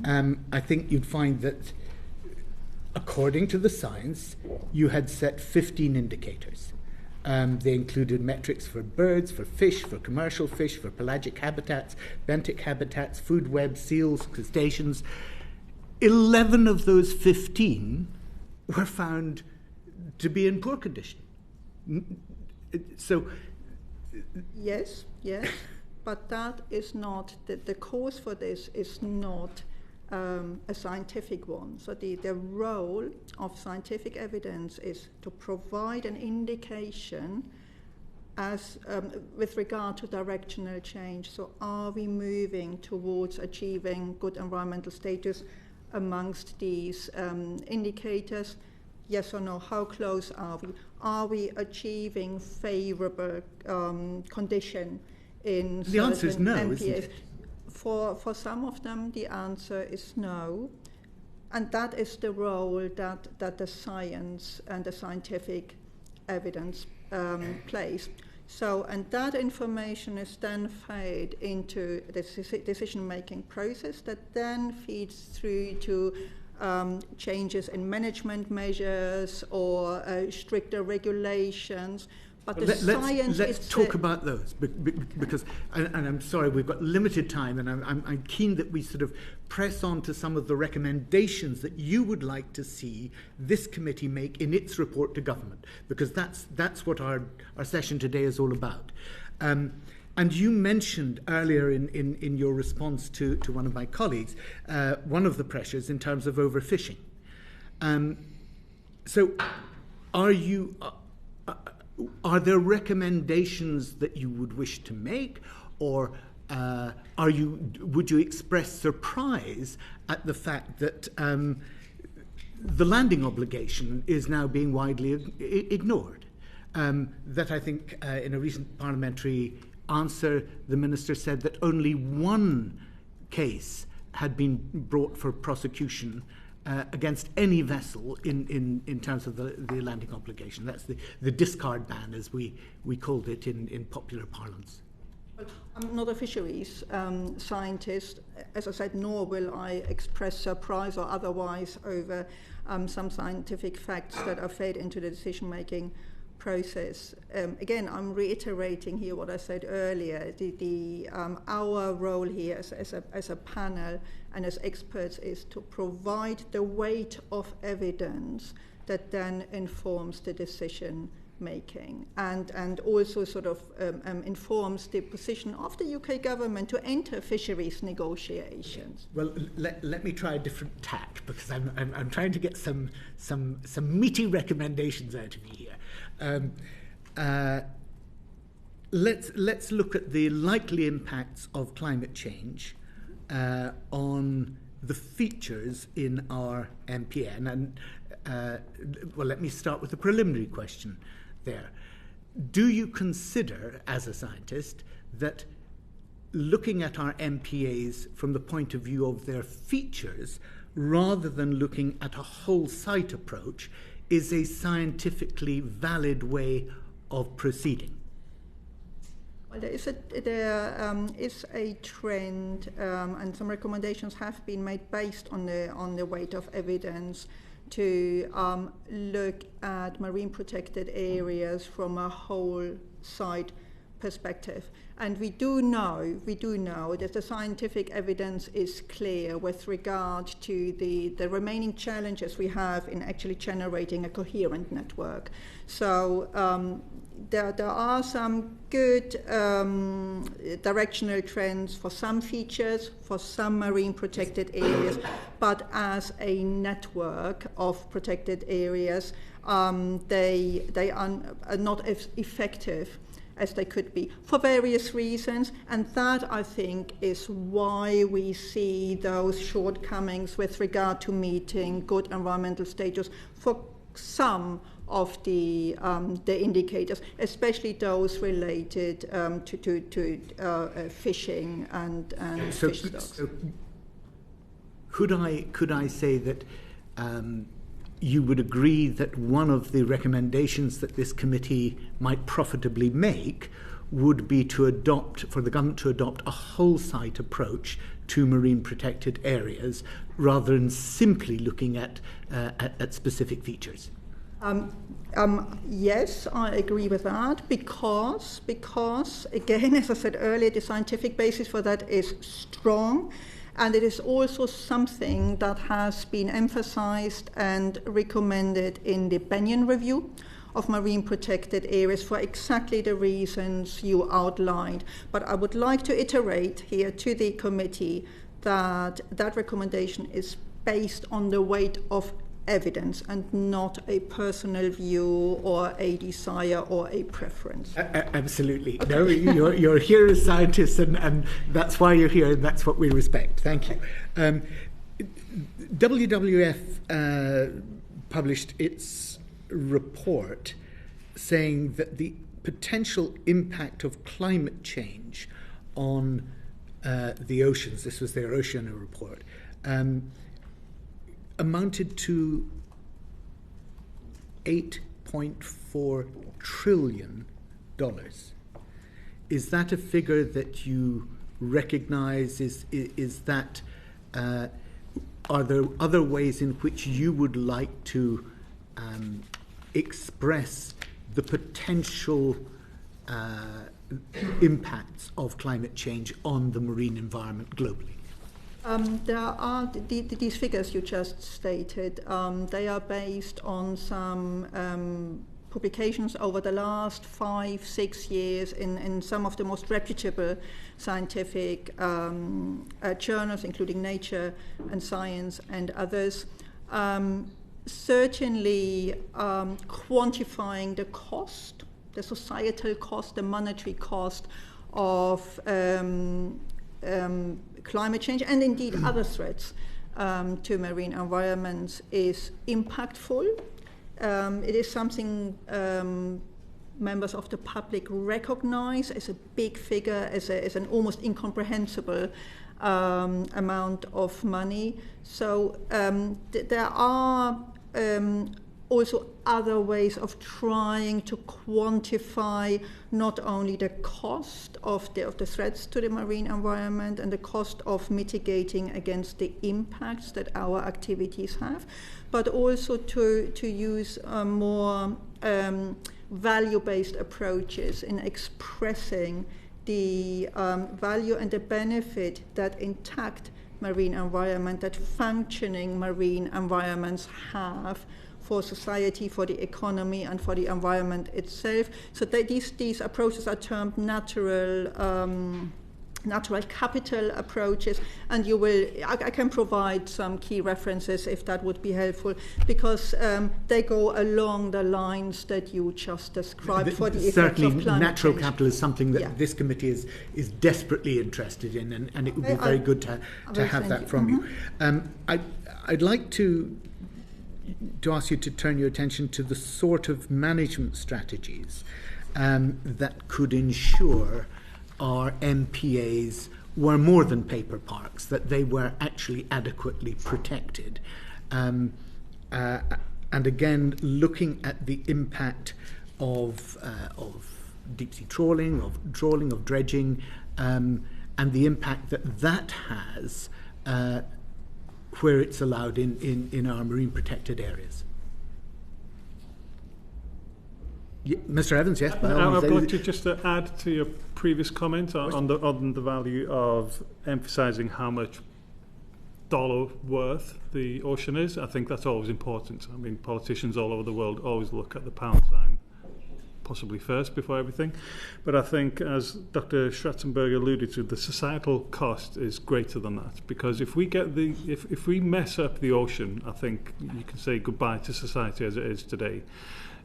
I think you'd find that, according to the science, you had set 15 indicators. They included metrics for birds, for fish, for commercial fish, for pelagic habitats, benthic habitats, food webs, seals, crustaceans. 11 of those 15 were found to be in poor condition. So, yes, but that is not, the cause for this is not a scientific one. So the role of scientific evidence is to provide an indication as with regard to directional change. So are we moving towards achieving good environmental status amongst these indicators? Yes or no? How close are we? Are we achieving favourable condition in the answer is no, MPAs? isn't it? For some of them, the answer is no. And that is the role that the science and the scientific evidence plays. So, and that information is then fed into the decision-making process that then feeds through to changes in management measures or stricter regulations. But the science let's talk about those, because, and I'm sorry, we've got limited time, and I'm keen that we sort of press on to some of the recommendations that you would like to see this committee make in its report to government, because that's what our session today is all about. And you mentioned earlier in your response to one of my colleagues, one of the pressures in terms of overfishing. So are there recommendations that you would wish to make, or would you express surprise at the fact that the landing obligation is now being widely ignored? That I think in a recent parliamentary answer, the Minister said that only one case had been brought for prosecution against any vessel in terms of the landing obligation. That's the discard ban, as we called it in popular parlance. I'm not a fisheries scientist, as I said, nor will I express surprise or otherwise over some scientific facts that are fed into the decision-making process. Again, I'm reiterating here what I said earlier. Our role here as a panel and as experts is to provide the weight of evidence that then informs the decision making and also sort of informs the position of the UK government to enter fisheries negotiations. Well, let me try a different tack, because I'm trying to get some meaty recommendations out of you here. Let's look at the likely impacts of climate change on the features in our MPN. And well, let me start with the preliminary question there. Do you consider, as a scientist, that looking at our MPAs from the point of view of their features, rather than looking at a whole site approach, is a scientifically valid way of proceeding? Well, there is a trend, and some recommendations have been made based on the weight of evidence to look at marine protected areas from a whole site perspective. And we do know that the scientific evidence is clear with regard to the remaining challenges we have in actually generating a coherent network. So there are some good directional trends for some features, for some marine protected areas, but as a network of protected areas, they are not as effective as they could be for various reasons, and that, I think, is why we see those shortcomings with regard to meeting good environmental status for some of the indicators, especially those related to fishing and fish stocks. So could I say that you would agree that one of the recommendations that this committee might profitably make would be for the government to adopt a whole site approach to marine protected areas, rather than simply looking at specific features? Yes, I agree with that, because again, as I said earlier, the scientific basis for that is strong. And it is also something that has been emphasized and recommended in the Benyon Review of marine protected areas for exactly the reasons you outlined. But I would like to iterate here to the committee that that recommendation is based on the weight of evidence and not a personal view or a desire or a preference. Absolutely. Okay. No, you're here as scientists, and that's why you're here, and that's what we respect. Thank you. WWF published its report saying that the potential impact of climate change on the oceans, this was their Oceanography report, amounted to $8.4 trillion. Is that a figure that you recognize? Is that are there other ways in which you would like to express the potential impacts of climate change on the marine environment globally? There are these figures you just stated. They are based on some publications over the last 5-6 years in some of the most reputable scientific journals, including Nature and Science and others. Certainly quantifying the cost, the societal cost, the monetary cost of climate change and indeed other threats to marine environments is impactful. It is something members of the public recognize as a big figure, as an almost incomprehensible amount of money. So there are also other ways of trying to quantify not only the cost of the threats to the marine environment and the cost of mitigating against the impacts that our activities have, but also to use more value-based approaches in expressing the value and the benefit that intact marine environment, that functioning marine environments have for society, for the economy, and for the environment itself. So that these approaches are termed natural capital approaches, and I can provide some key references if that would be helpful, because they go along the lines that you just described for the effects certainly of climate natural change. capital is something that this committee is desperately interested in, and it would be very good to have that from you. I'd like to ask you to turn your attention to the sort of management strategies that could ensure our MPAs were more than paper parks, that they were actually adequately protected. And again, looking at the impact of deep sea trawling, of dredging, and the impact that has where it's allowed in our marine protected areas. Mr. Evans, yes. I'd like to just add to your previous comment on the value of emphasising how much dollar worth the ocean is. I think that's always important. I mean, politicians all over the world always look at the pound sign possibly first before everything. But I think, as Dr. Schratzberger alluded to, the societal cost is greater than that, because if we get if we mess up the ocean, I think you can say goodbye to society as it is today.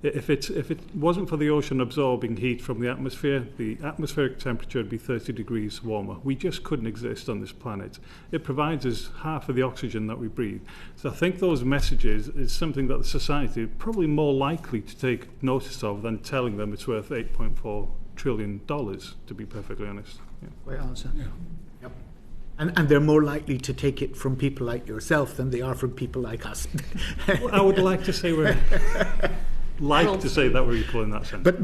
If it wasn't for the ocean absorbing heat from the atmospheric temperature would be 30 degrees warmer. We just couldn't exist on this planet. It provides us half of the oxygen that we breathe. So I think those messages is something that the society is probably more likely to take notice of than telling them it's worth $8.4 trillion, to be perfectly honest. Yeah. Great answer. Yeah. Yep. And they're more likely to take it from people like yourself than they are from people like us. Well, I would like to say we're... to say that we're equal in that sense. But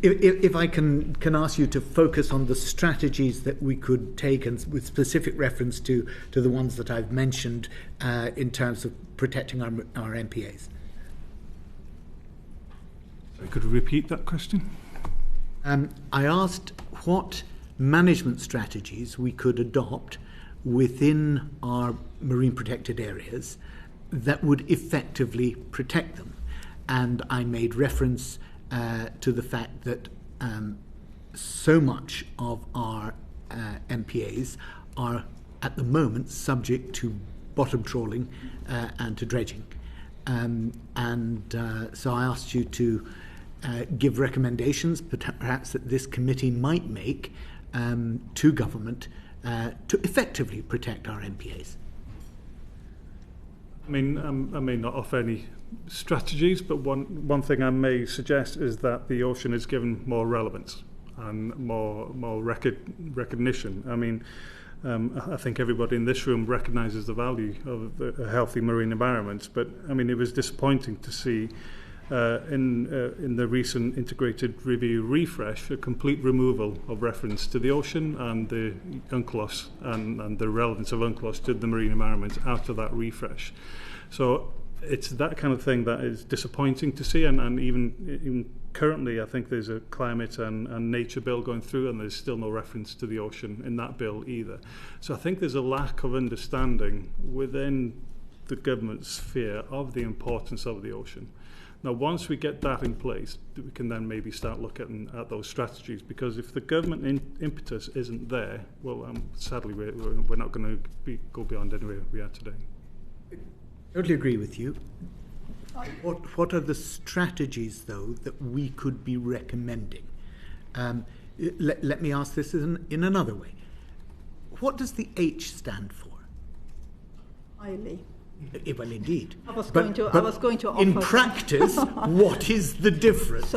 if I can ask you to focus on the strategies that we could take, and with specific reference to the ones that I've mentioned in terms of protecting our MPAs. Could you repeat that question? I asked what management strategies we could adopt within our marine protected areas that would effectively protect them. And I made reference to the fact that so much of our MPAs are at the moment subject to bottom trawling and to dredging. So I asked you to give recommendations, perhaps that this committee might make to government to effectively protect our MPAs. I mean, I may not offer any strategies, but one thing I may suggest is that the ocean is given more relevance and more recognition. I mean, I think everybody in this room recognises the value of a healthy marine environment, but I mean, it was disappointing to see in the recent integrated review refresh a complete removal of reference to the ocean and the UNCLOS and the relevance of UNCLOS to the marine environment out of that refresh. So it's that kind of thing that is disappointing to see, and even currently I think there's a climate and nature bill going through, and there's still no reference to the ocean in that bill either. So I think there's a lack of understanding within the government sphere of the importance of the ocean. Now, once we get that in place, we can then maybe start looking at those strategies, because if the government impetus isn't there, well, sadly, we're not going to go beyond anywhere we are today. I totally agree with you. What are the strategies, though, that we could be recommending? Let me ask this in another way. What does the H stand for? Highly. Well, indeed. I was going to offer. In practice, what is the difference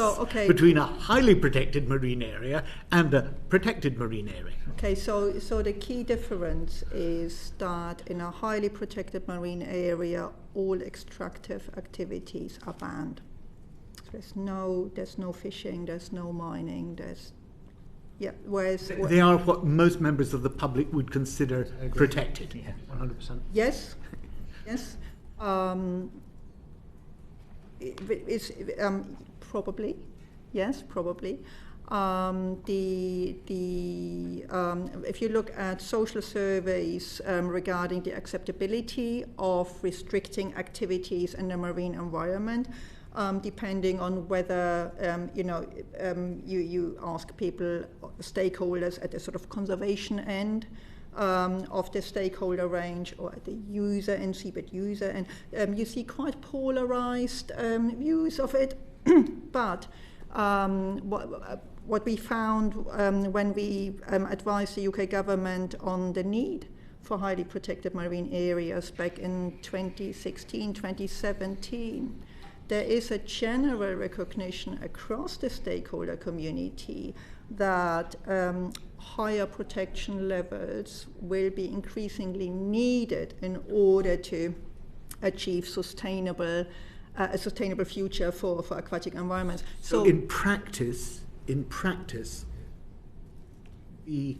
between a highly protected marine area and a protected marine area? Okay, so the key difference is that in a highly protected marine area, all extractive activities are banned. There's no fishing, there's no mining, whereas they are what most members of the public would consider protected. Yeah, 100%. Yes. Yes, it's probably. Yes, probably. If you look at social surveys regarding the acceptability of restricting activities in the marine environment, depending on whether you ask people, stakeholders at the sort of conservation end. Of the stakeholder range or at the user and seabed user, and you see quite polarized views of it. But what we found when we advised the UK government on the need for highly protected marine areas back in 2016, 2017, there is a general recognition across the stakeholder community that higher protection levels will be increasingly needed in order to achieve a sustainable future for aquatic environments. So in practice, the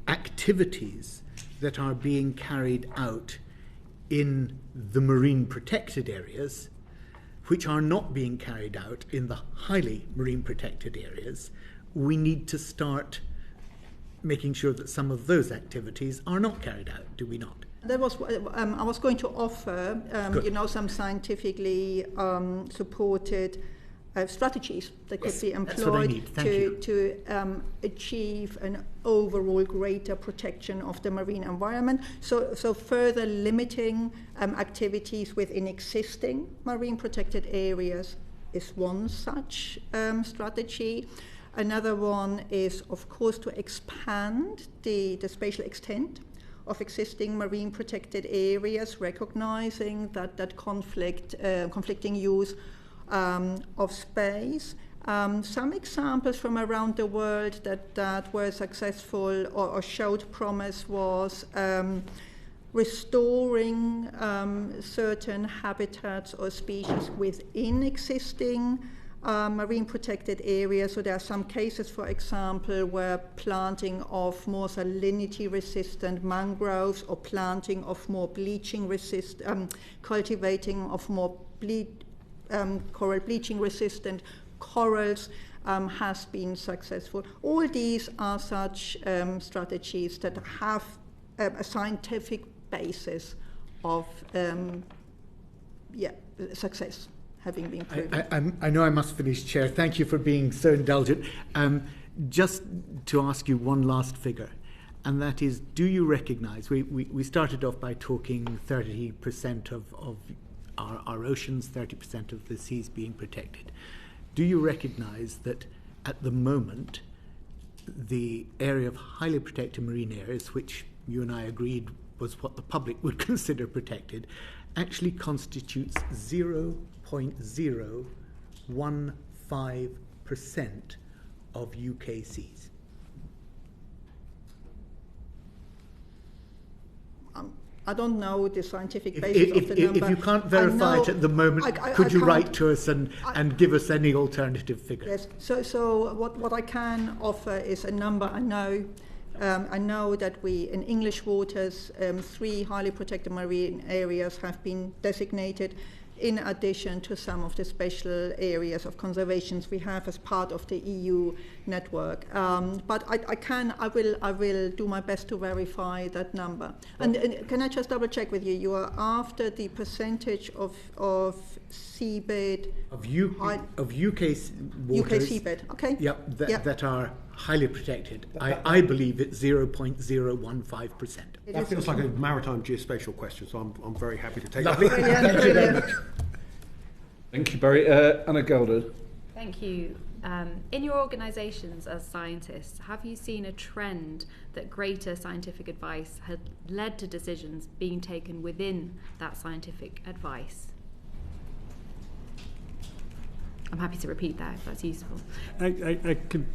activities that are being carried out in the marine protected areas, which are not being carried out in the highly marine protected areas, we need to start making sure that some of those activities are not carried out, do we not? That was I was going to offer, some scientifically supported strategies that could be employed to achieve an overall greater protection of the marine environment. So further limiting activities within existing marine protected areas is one such strategy. Another one is, of course, to expand the spatial extent of existing marine protected areas, recognizing that conflicting use of space. Some examples from around the world that were successful or showed promise was restoring certain habitats or species within existing marine protected areas. So there are some cases, for example, where planting of more salinity resistant mangroves or planting of more bleaching resistant, cultivating of more coral bleaching resistant corals has been successful. All these are such strategies that have a scientific basis of success having been proven. I know I must finish, Chair. Thank you for being so indulgent. Just to ask you one last figure, and that is, do you recognise, we started off by talking 30% of our oceans, 30% of the seas being protected. Do you recognise that at the moment the area of highly protected marine areas, which you and I agreed was what the public would consider protected, actually constitutes 0.015% of UK seas? I don't know the scientific basis of the number. If you can't verify it at the moment, could you write to us and give us any alternative figures? Yes. So what I can offer is a number I know. I know that in English waters, 3 highly protected marine areas have been designated, in addition to some of the special areas of conservations we have as part of the EU network. But I will do my best to verify that number. And can I just double check with you? You are after the percentage of seabed of UK waters. UK seabed, okay? Yep, that are highly protected. I believe it's 0.015%. That feels like a maritime geospatial question, so I'm very happy to take that. Brilliant. Thank you, Barry. Anna Gelder. Thank you. In your organisations as scientists, have you seen a trend that greater scientific advice had led to decisions being taken within that scientific advice? I'm happy to repeat that if that's useful. I could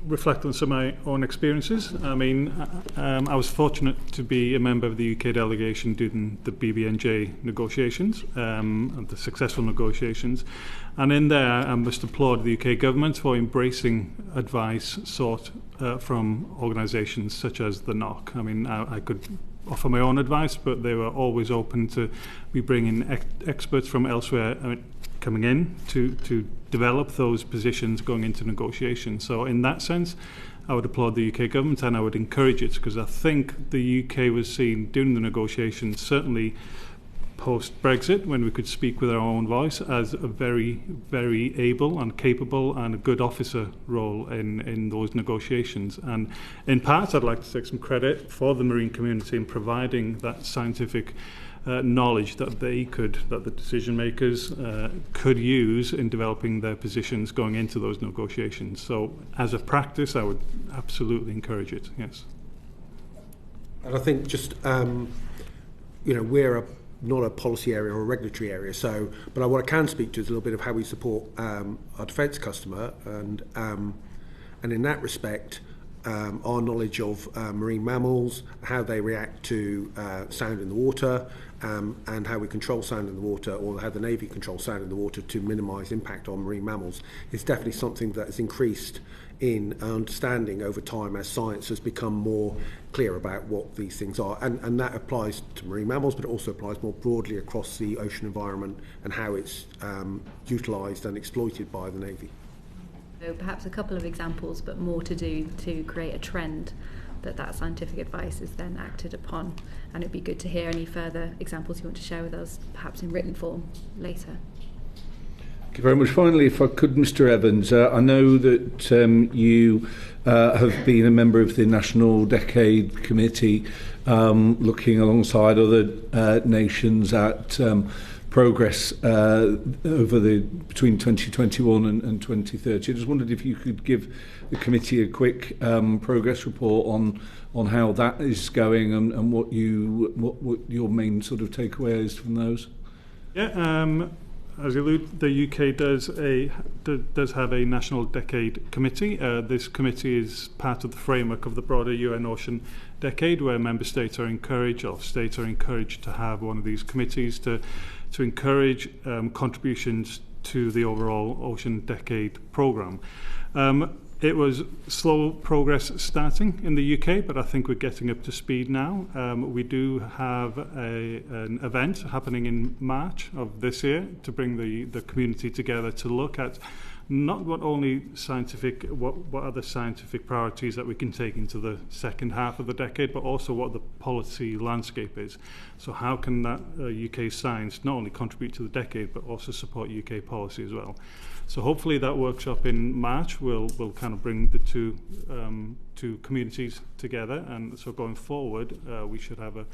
reflect on some of my own experiences. I mean, I was fortunate to be a member of the UK delegation during the BBNJ negotiations, the successful negotiations. And in there, I must applaud the UK government for embracing advice sought from organisations such as the NOC. I mean, I could offer my own advice, but they were always open to me bringing experts from elsewhere coming in to develop those positions going into negotiations. So in that sense, I would applaud the UK government and I would encourage it, because I think the UK was seen during the negotiations, certainly post-Brexit, when we could speak with our own voice, as a very, very able and capable and a good officer role in those negotiations. And in part, I'd like to take some credit for the marine community in providing that scientific knowledge that the decision makers could use in developing their positions going into those negotiations. So as a practice, I would absolutely encourage it, yes. And I think just, we're not a policy area or a regulatory area, but what I can speak to is a little bit of how we support our defence customer, and in that respect, our knowledge of marine mammals, how they react to sound in the water, and how we control sound in the water, or how the Navy controls sound in the water to minimise impact on marine mammals, is definitely something that has increased in understanding over time as science has become more clear about what these things are. And that applies to marine mammals, but it also applies more broadly across the ocean environment and how it's utilised and exploited by the Navy. So perhaps a couple of examples, but more to do to create a trend that scientific advice is then acted upon. And it'd be good to hear any further examples you want to share with us, perhaps in written form later. Thank you very much. Finally, if I could, Mr. Evans, I know that you have been a member of the National Decade Committee, looking alongside other nations at progress between 2021 and 2030. I just wondered if you could give the committee a quick progress report on how that is going and what your main sort of takeaway is from those. Yeah, as you allude, the UK does have a National Decade Committee. This committee is part of the framework of the broader UN Ocean Decade, where member states are encouraged, or states are encouraged, to have one of these committees to encourage contributions to the overall Ocean Decade programme. It was slow progress starting in the UK, but I think we're getting up to speed now. We do have an event happening in March of this year to bring the community together to look at not what only what other scientific priorities that we can take into the second half of the decade, but also what the policy landscape is. So how can that UK science not only contribute to the decade, but also support UK policy as well? So hopefully that workshop in March will kind of bring the two communities together, and so going forward we should have a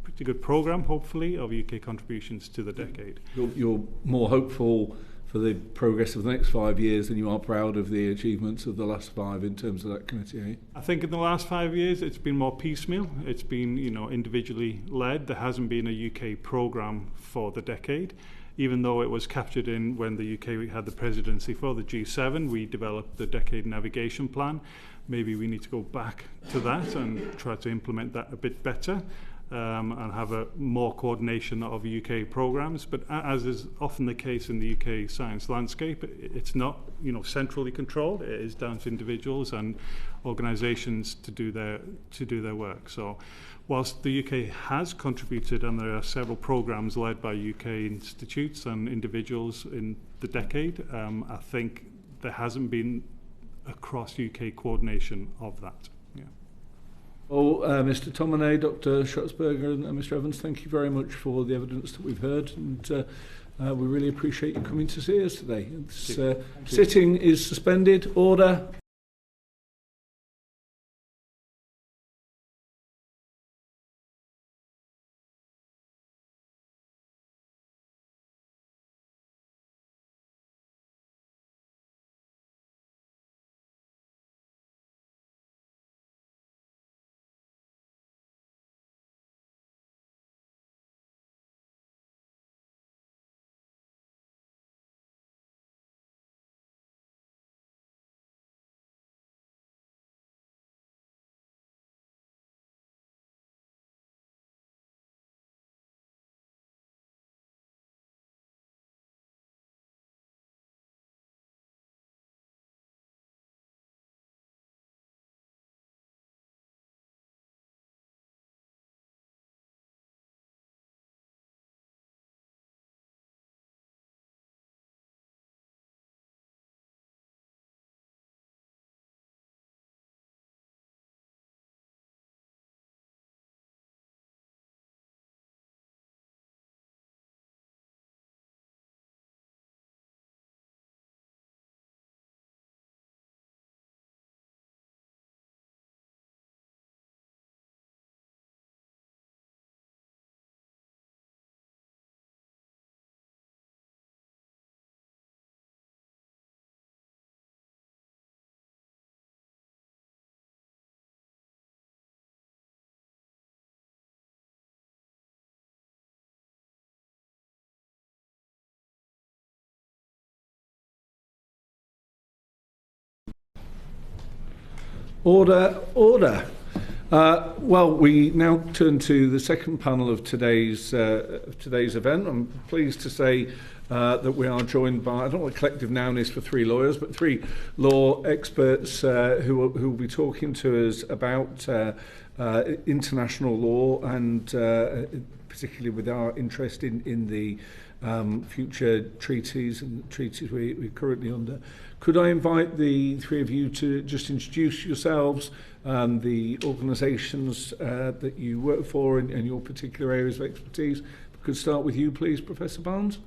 pretty good programme, hopefully, of UK contributions to the decade. You're more hopeful for the progress of the next 5 years than you are proud of the achievements of the last 5 in terms of that committee, eh? I think in the last 5 years it's been more piecemeal. It's been, individually led. There hasn't been a UK programme for the decade. Even though it was captured in when the UK had the presidency for the G7, we developed the Decade Navigation Plan. Maybe we need to go back to that and try to implement that a bit better, and have a more coordination of UK programmes. But as is often the case in the UK science landscape, it's not centrally controlled. It is down to individuals and organisations to do their work. So whilst the UK has contributed, and there are several programmes led by UK institutes and individuals in the decade, I think there hasn't been a cross-UK coordination of that. Yeah. Well, Mr. Tomaney, Dr. Schratzberger and Mr. Evans, thank you very much for the evidence that we've heard, and we really appreciate you coming to see us today. Sitting is suspended. Order. Order. Well, we now turn to the second panel of today's event. I'm pleased to say that we are joined by, I don't know what collective noun is for three lawyers, but three law experts who will be talking to us about international law and particularly with our interest in the future treaties and the treaties we're currently under. Could I invite the three of you to just introduce yourselves, the organisations that you work for and your particular areas of expertise? We could start with you, please, Professor Barnes.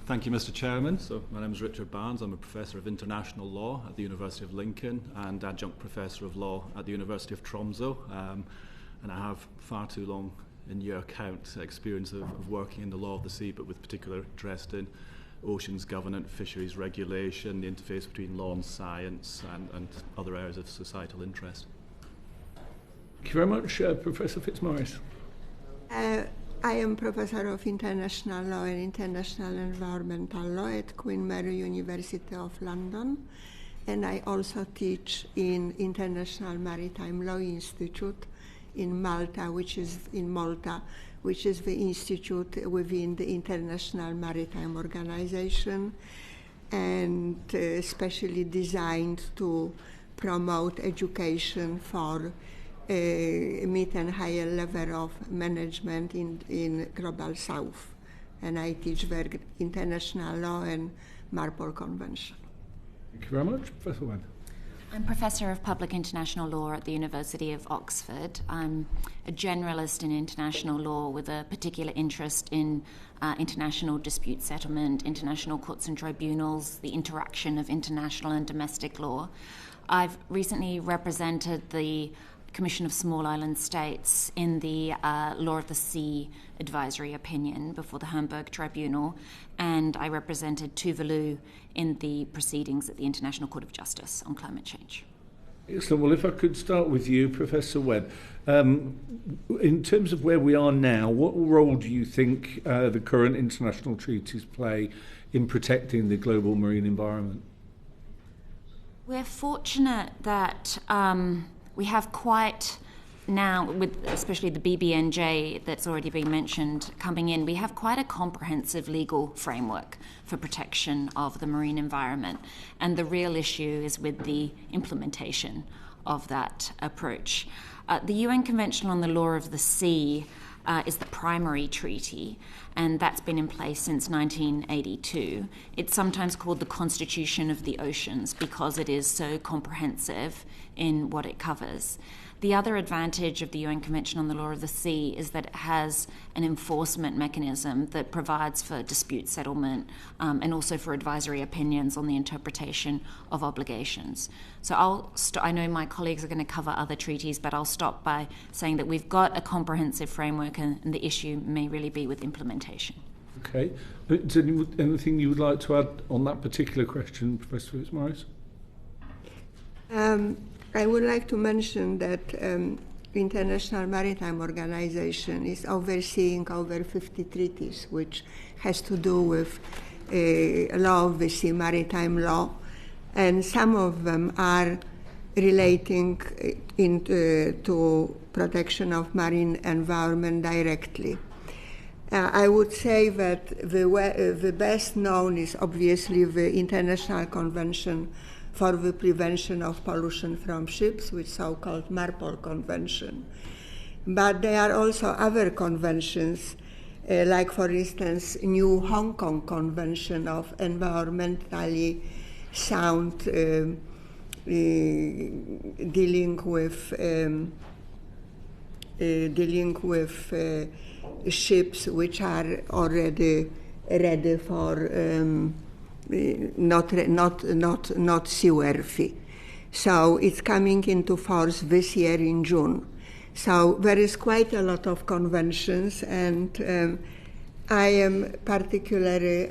Thank you, Mr. Chairman. So my name is Richard Barnes. I'm a Professor of International Law at the University of Lincoln and Adjunct Professor of Law at the University of Tromsø. And I have far too long in your account experience of working in the law of the sea, but with particular interest in oceans governance, fisheries regulation, the interface between law and science, and other areas of societal interest. Thank you very much, Professor Fitzmaurice. I am Professor of International Law and International Environmental Law at Queen Mary University of London, and I also teach in International Maritime Law Institute in Malta, which is the institute within the International Maritime Organization, and specially designed to promote education for mid and higher level of management in Global South. And I teach the international law and MARPOL Convention. Thank you very much. Professor Webb. I'm Professor of Public International Law at the University of Oxford. I'm a generalist in international law with a particular interest in international dispute settlement, international courts and tribunals, the interaction of international and domestic law. I've recently represented the Commission of Small Island States in the Law of the Sea advisory opinion before the Hamburg Tribunal, and I represented Tuvalu in the proceedings at the International Court of Justice on climate change. Excellent. Well, if I could start with you, Professor Webb. In terms of where we are now, what role do you think the current international treaties play in protecting the global marine environment? We're fortunate that we have quite now, with especially the BBNJ that's already been mentioned coming in, we have quite a comprehensive legal framework for protection of the marine environment. And the real issue is with the implementation of that approach. The UN Convention on the Law of the Sea is the primary treaty, and that's been in place since 1982. It's sometimes called the Constitution of the Oceans because it is so comprehensive in what it covers. The other advantage of the UN Convention on the Law of the Sea is that it has an enforcement mechanism that provides for dispute settlement and also for advisory opinions on the interpretation of obligations. So I know my colleagues are going to cover other treaties, but I'll stop by saying that we've got a comprehensive framework and the issue may really be with implementation. Okay. Is there anything you would like to add on that particular question, Professor Fitzmaurice? I would like to mention that International Maritime Organization is overseeing over 50 treaties, which has to do with law of the sea, maritime law, and some of them are relating to protection of marine environment directly. I would say that the best known is obviously the International Convention for the Prevention of Pollution from Ships, which is so-called MARPOL Convention. But there are also other conventions, like, for instance, New Hong Kong Convention of environmentally sound, dealing with ships which are already ready for not seaworthy. So it's coming into force this year in June. So there is quite a lot of conventions, and I am particularly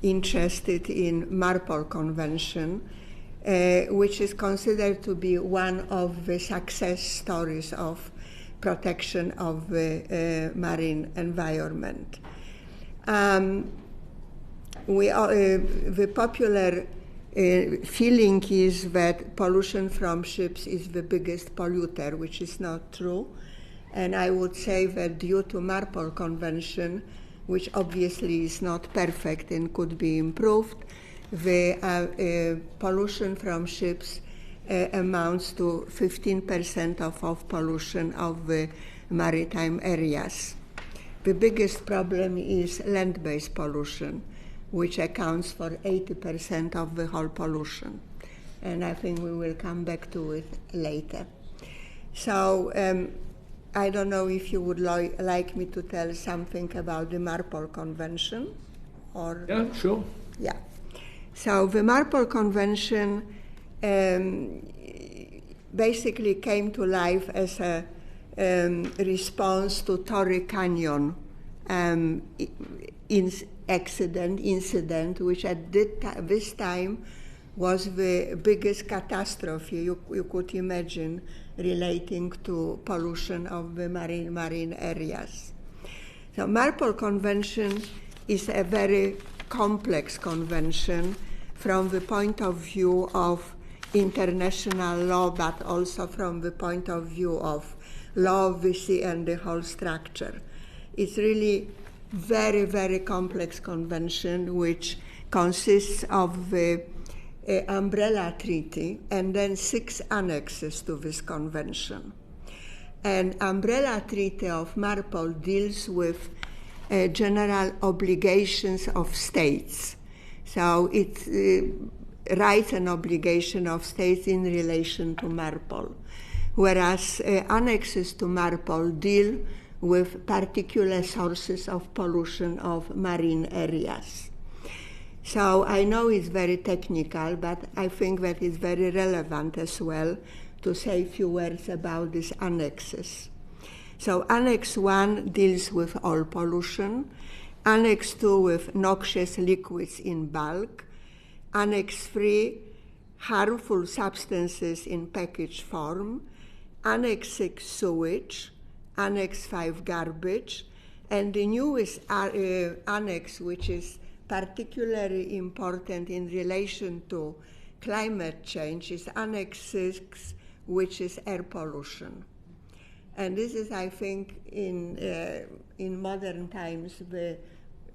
interested in MARPOL Convention, which is considered to be one of the success stories of protection of the marine environment. The popular feeling is that pollution from ships is the biggest polluter, which is not true. And I would say that due to MARPOL Convention, which obviously is not perfect and could be improved, the pollution from ships amounts to 15% of pollution of the maritime areas. The biggest problem is land-based pollution, which accounts for 80% of the whole pollution. And I think we will come back to it later. So I don't know if you would like me to tell something about the MARPOL Convention, or... Yeah, sure. Yeah. So the MARPOL Convention basically came to life as a response to Torrey Canyon incident, which at this time was the biggest catastrophe you could imagine relating to pollution of the marine areas. So MARPOL Convention is a very complex convention from the point of view of international law, but also from the point of view of law of the sea and the whole structure. It's really very, very complex convention which consists of the umbrella treaty and then 6 annexes to this convention. And umbrella treaty of MARPOL deals with general obligations of states. So it's rights and obligation of states in relation to MARPOL, whereas annexes to MARPOL deal with particular sources of pollution of marine areas. So I know it's very technical, but I think that it's very relevant as well to say a few words about these annexes. So Annex 1 deals with oil pollution, Annex 2 with noxious liquids in bulk, Annex 3, harmful substances in packaged form, Annex 6, sewage, Annex 5, garbage, and the newest annex, which is particularly important in relation to climate change, is Annex 6, which is air pollution. And this is, I think, in modern times,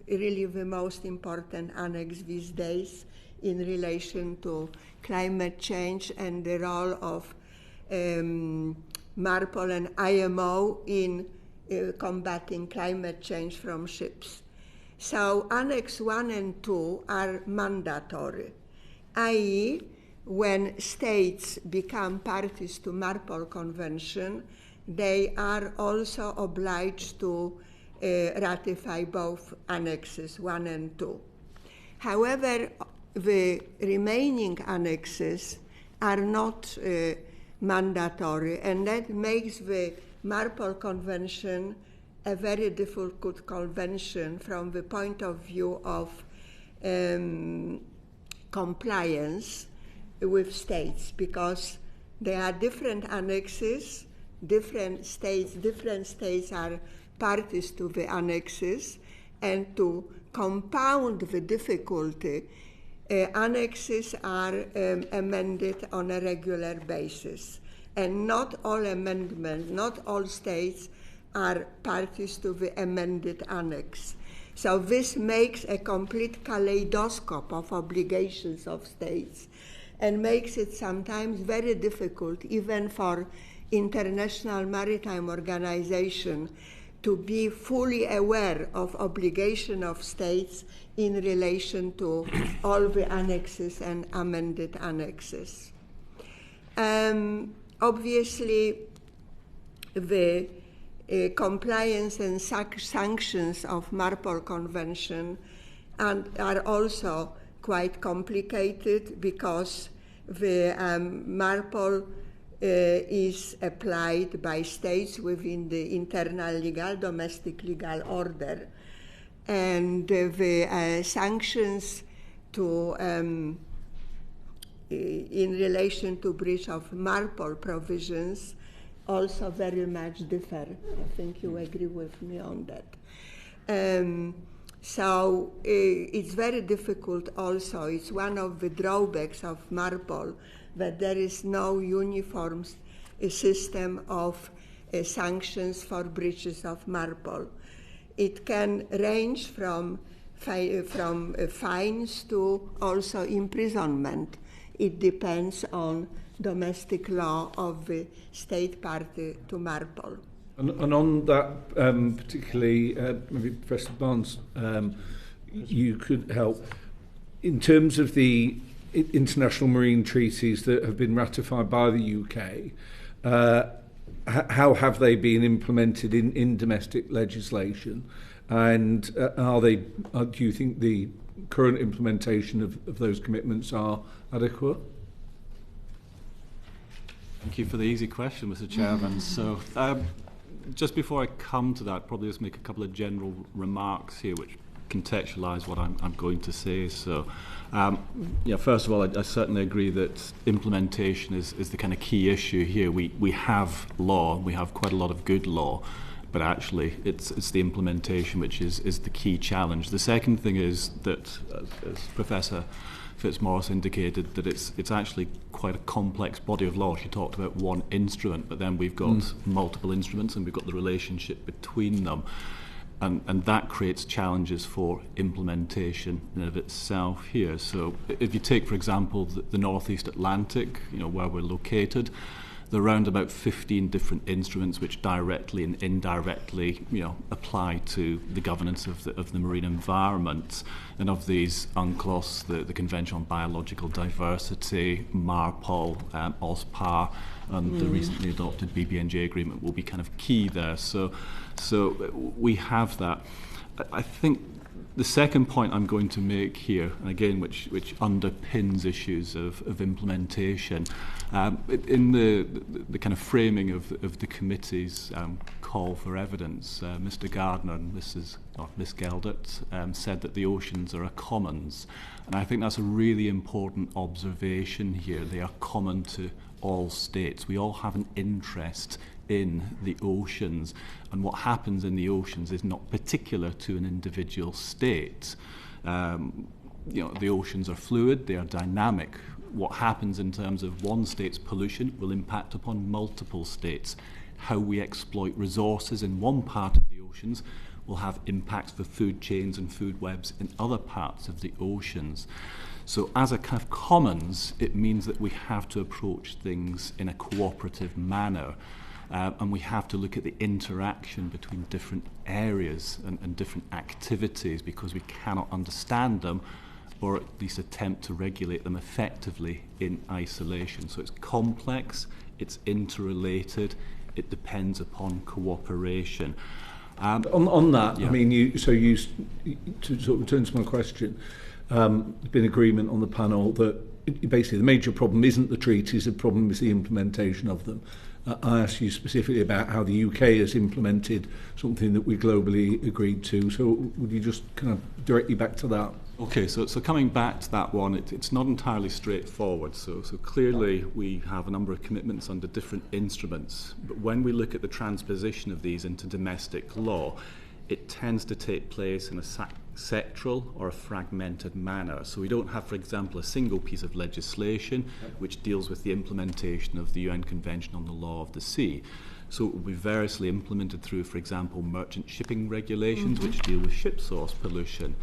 really the most important annex these days in relation to climate change and the role of MARPOL and IMO in combating climate change from ships. So Annex 1 and 2 are mandatory, i.e. when states become parties to MARPOL Convention, they are also obliged to ratify both annexes 1 and 2. However, the remaining annexes are not mandatory, and that makes the MARPOL Convention a very difficult convention from the point of view of compliance with states, because there are different annexes, different states are parties to the annexes, and to compound the difficulty, annexes are amended on a regular basis. And not all amendments, not all states are parties to the amended annex. So this makes a complete kaleidoscope of obligations of states and makes it sometimes very difficult, even for International Maritime Organization, to be fully aware of obligation of states in relation to all the annexes and amended annexes. Obviously, the compliance and sanctions of MARPOL Convention are also quite complicated, because the MARPOL is applied by states within the internal domestic legal order, and the sanctions to in relation to breach of MARPOL provisions also very much differ. I think you agree with me on that. So it's very difficult also. It's one of the drawbacks of MARPOL that there is no uniform system of sanctions for breaches of MARPOL. It can range from fines to also imprisonment. It depends on domestic law of the state party to MARPOL. And on that particularly, maybe Professor Barnes, you could help. In terms of the international marine treaties that have been ratified by the UK, how have they been implemented in domestic legislation? And do you think the current implementation of those commitments are adequate? Thank you for the easy question, Mr. Chairman. So, just before I come to that, probably just make a couple of general remarks here which contextualise what I'm going to say. So, first of all, I certainly agree that implementation is the kind of key issue here. We have law, we have quite a lot of good law, but actually it's the implementation which is the key challenge. The second thing is that, as Professor Fitzmaurice indicated, that it's actually quite a complex body of law. She talked about one instrument, but then we've got multiple instruments and we've got the relationship between them. And that creates challenges for implementation in and of itself here. So if you take, for example, the Northeast Atlantic, where we're located, there are around about 15 different instruments which directly and indirectly, apply to the governance of the marine environment. And of these, UNCLOS, the Convention on Biological Diversity, MARPOL, OSPAR, and the recently adopted BBNJ agreement will be kind of key there. So we have that. I think the second point I'm going to make here, and again, which underpins issues of implementation, in the kind of framing of the committee's call for evidence, Mr. Gardner and Miss Geldert said that the oceans are a commons, and I think that's a really important observation here. They are common to all states. We all have an interest in the oceans, and what happens in the oceans is not particular to an individual state. The oceans are fluid, they are dynamic. What happens in terms of one state's pollution will impact upon multiple states. How we exploit resources in one part of the oceans will have impacts for food chains and food webs in other parts of the oceans. So as a kind of commons, it means that we have to approach things in a cooperative manner. And we have to look at the interaction between different areas and different activities, because we cannot understand them or at least attempt to regulate them effectively in isolation. So it's complex, it's interrelated, it depends upon cooperation. On that, yeah. I mean, to sort of return to my question, there's been agreement on the panel that basically the major problem isn't the treaties, the problem is the implementation of them. I asked you specifically about how the UK has implemented something that we globally agreed to. So would you just kind of direct you back to that? Okay, so coming back to that one, it's not entirely straightforward. So clearly we have a number of commitments under different instruments. But when we look at the transposition of these into domestic law, it tends to take place in a sectoral or a fragmented manner. So we don't have, for example, a single piece of legislation which deals with the implementation of the UN Convention on the Law of the Sea. So it will be variously implemented through, for example, merchant shipping regulations which deal with ship source pollution.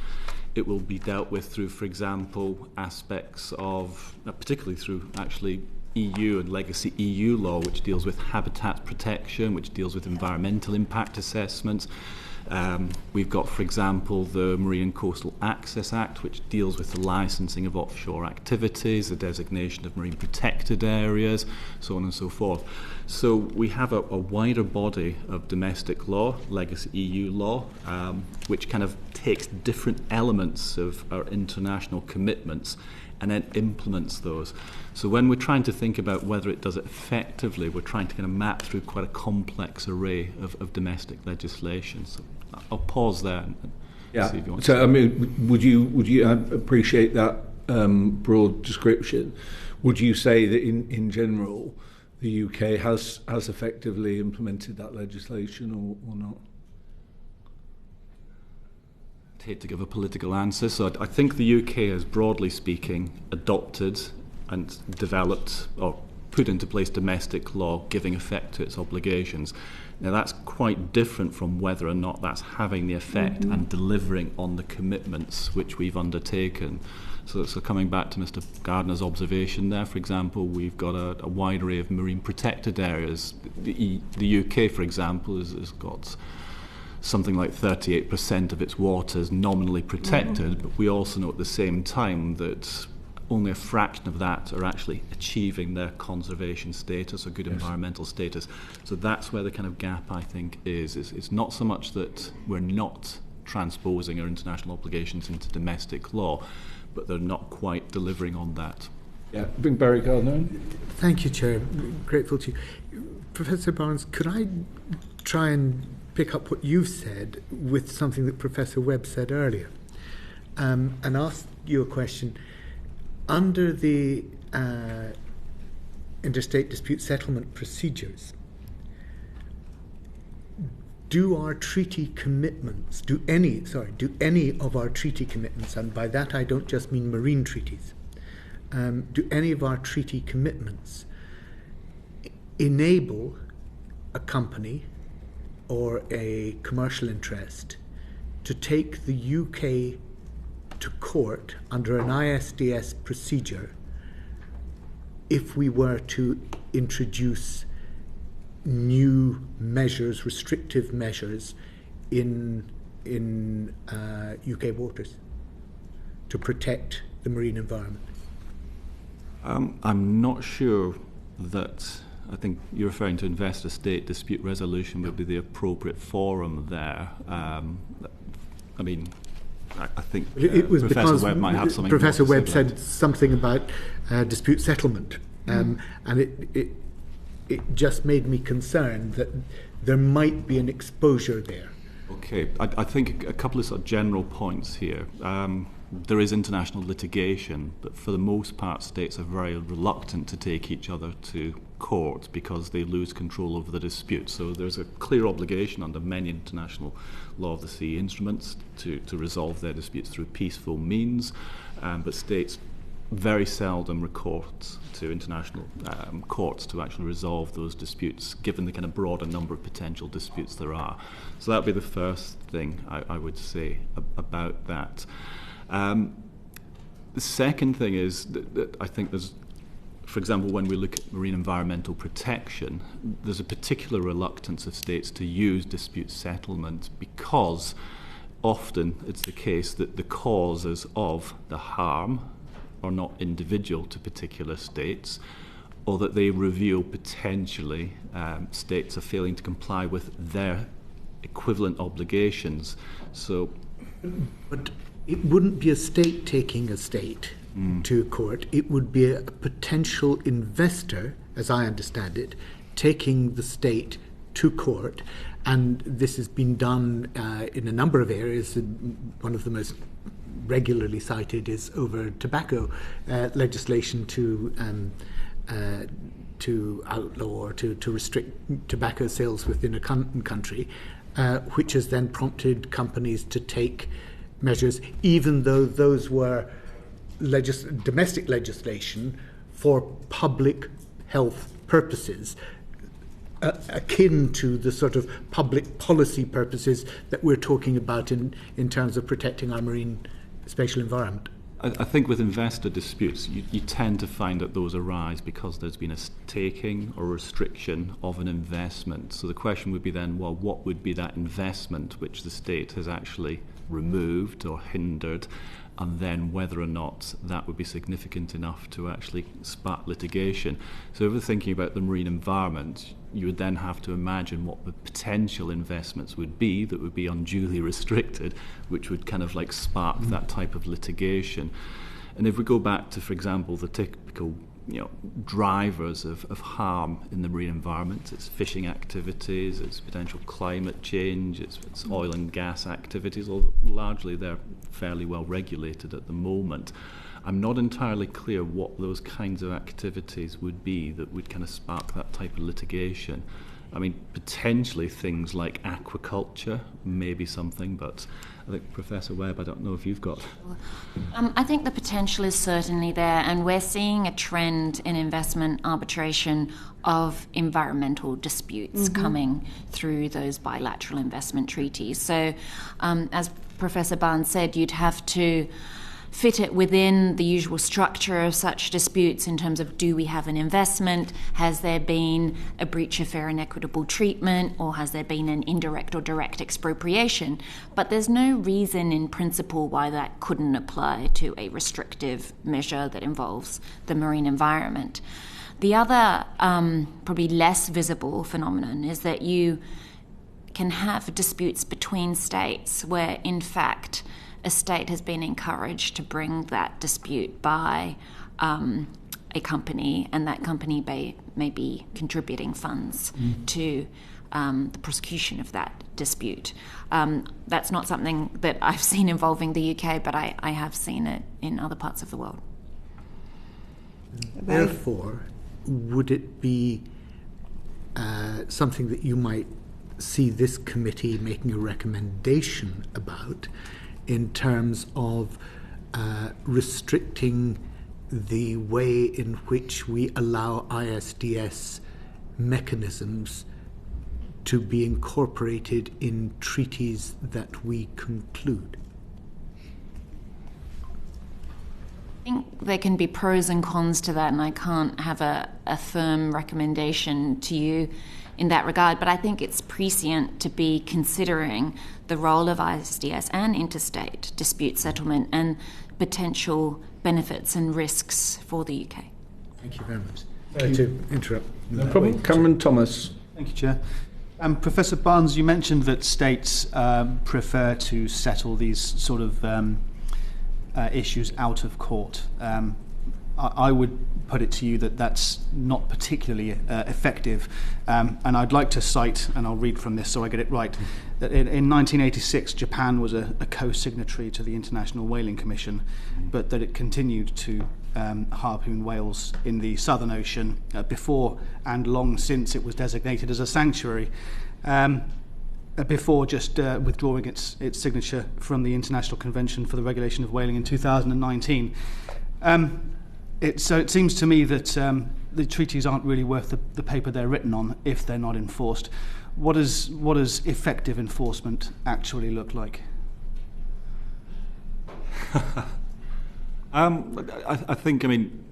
It will be dealt with through, for example, aspects of, particularly through actually EU and legacy EU law, which deals with habitat protection, which deals with environmental impact assessments. We've got, for example, the Marine and Coastal Access Act, which deals with the licensing of offshore activities, the designation of marine protected areas, so on and so forth. So we have a wider body of domestic law, legacy EU law, which kind of takes different elements of our international commitments and then implements those. So when we're trying to think about whether it does it effectively, we're trying to kind of map through quite a complex array of domestic legislation. So I'll pause there and see if you want to. So I mean, would you appreciate that broad description? Would you say that in general the UK has effectively implemented that legislation or not? hate to give a political answer. So I think the UK has, broadly speaking, adopted and developed or put into place domestic law giving effect to its obligations. Now that's quite different from whether or not that's having the effect and delivering on the commitments which we've undertaken. So coming back to Mr. Gardner's observation there, for example, we've got a wide array of marine protected areas. The UK, for example, has got something like 38% of its waters nominally protected, but we also know at the same time that only a fraction of that are actually achieving their conservation status or good environmental status. So that's where the kind of gap, I think, is. It's not so much that we're not transposing our international obligations into domestic law, but they're not quite delivering on that. Yeah, bring Barry Gardner. Thank you, Chair. Grateful to you. Professor Barnes, could I try and pick up what you've said with something that Professor Webb said earlier, and ask you a question? Under the interstate dispute settlement procedures, do any of our treaty commitments, and by that I don't just mean marine treaties, do any of our treaty commitments enable a company or a commercial interest to take the UK to court under an ISDS procedure if we were to introduce new measures, restrictive measures in UK waters to protect the marine environment? I'm not sure that, I think you're referring to investor-state dispute resolution would be the appropriate forum there. I mean, I think it was Professor because Webb might have something. Professor more to Webb say said something about dispute settlement, and it just made me concerned that there might be an exposure there. Okay, I think a couple of sort of general points here. There is international litigation, but for the most part, states are very reluctant to take each other to court because they lose control over the dispute. So there's a clear obligation under many international law of the sea instruments to resolve their disputes through peaceful means, but states very seldom recourse to international courts to actually resolve those disputes, given the kind of broader number of potential disputes there are. So that would be the first thing I would say about that. The second thing is that I think there's, for example, when we look at marine environmental protection, there's a particular reluctance of states to use dispute settlement because often it's the case that the causes of the harm are not individual to particular states, or that they reveal potentially states are failing to comply with their equivalent obligations. So, but it wouldn't be a state taking a state to court. It would be a potential investor, as I understand it, taking the state to court. And this has been done in a number of areas. One of the most regularly cited is over tobacco legislation to outlaw or to restrict tobacco sales within a country, which has then prompted companies to take measures, even though those were domestic legislation for public health purposes, akin to the sort of public policy purposes that we're talking about in terms of protecting our marine spatial environment. I think with investor disputes, you tend to find that those arise because there's been a taking or restriction of an investment. So the question would be then, well, what would be that investment which the state has actually removed or hindered, and then whether or not that would be significant enough to actually spark litigation. So if we're thinking about the marine environment, you would then have to imagine what the potential investments would be that would be unduly restricted, which would kind of like spark that type of litigation. And if we go back to, for example, the typical drivers of harm in the marine environment, it's fishing activities, it's potential climate change, it's oil and gas activities, although largely they're fairly well regulated at the moment. I'm not entirely clear what those kinds of activities would be that would kind of spark that type of litigation. I mean, potentially things like aquaculture may be something, but I think Professor Webb, I don't know if you've got... I think the potential is certainly there, and we're seeing a trend in investment arbitration of environmental disputes coming through those bilateral investment treaties. So, as Professor Barnes said, you'd have to fit it within the usual structure of such disputes in terms of, do we have an investment? Has there been a breach of fair and equitable treatment? Or has there been an indirect or direct expropriation? But there's no reason in principle why that couldn't apply to a restrictive measure that involves the marine environment. The other, probably less visible phenomenon is that you can have disputes between states where, in fact, a state has been encouraged to bring that dispute by a company, and that company may be contributing funds to the prosecution of that dispute. That's not something that I've seen involving the UK, but I have seen it in other parts of the world. Therefore, would it be something that you might see this committee making a recommendation about, in terms of restricting the way in which we allow ISDS mechanisms to be incorporated in treaties that we conclude? I think there can be pros and cons to that, and I can't have a firm recommendation to you in that regard, but I think it's prescient to be considering the role of ISDS and interstate dispute settlement and potential benefits and risks for the UK. Thank you very much. Sorry to interrupt. No problem. Cameron Thomas. Thank you, Chair. Professor Barnes, you mentioned that states prefer to settle these sort of issues out of court. I would put it to you that that's not particularly effective. And I'd like to cite, and I'll read from this so I get it right, that in 1986, Japan was a co-signatory to the International Whaling Commission, but that it continued to harpoon whales in the Southern Ocean before and long since it was designated as a sanctuary, before just withdrawing its signature from the International Convention for the Regulation of Whaling in 2019. So it seems to me that the treaties aren't really worth the paper they're written on if they're not enforced. What does effective enforcement actually look like? I think, I mean,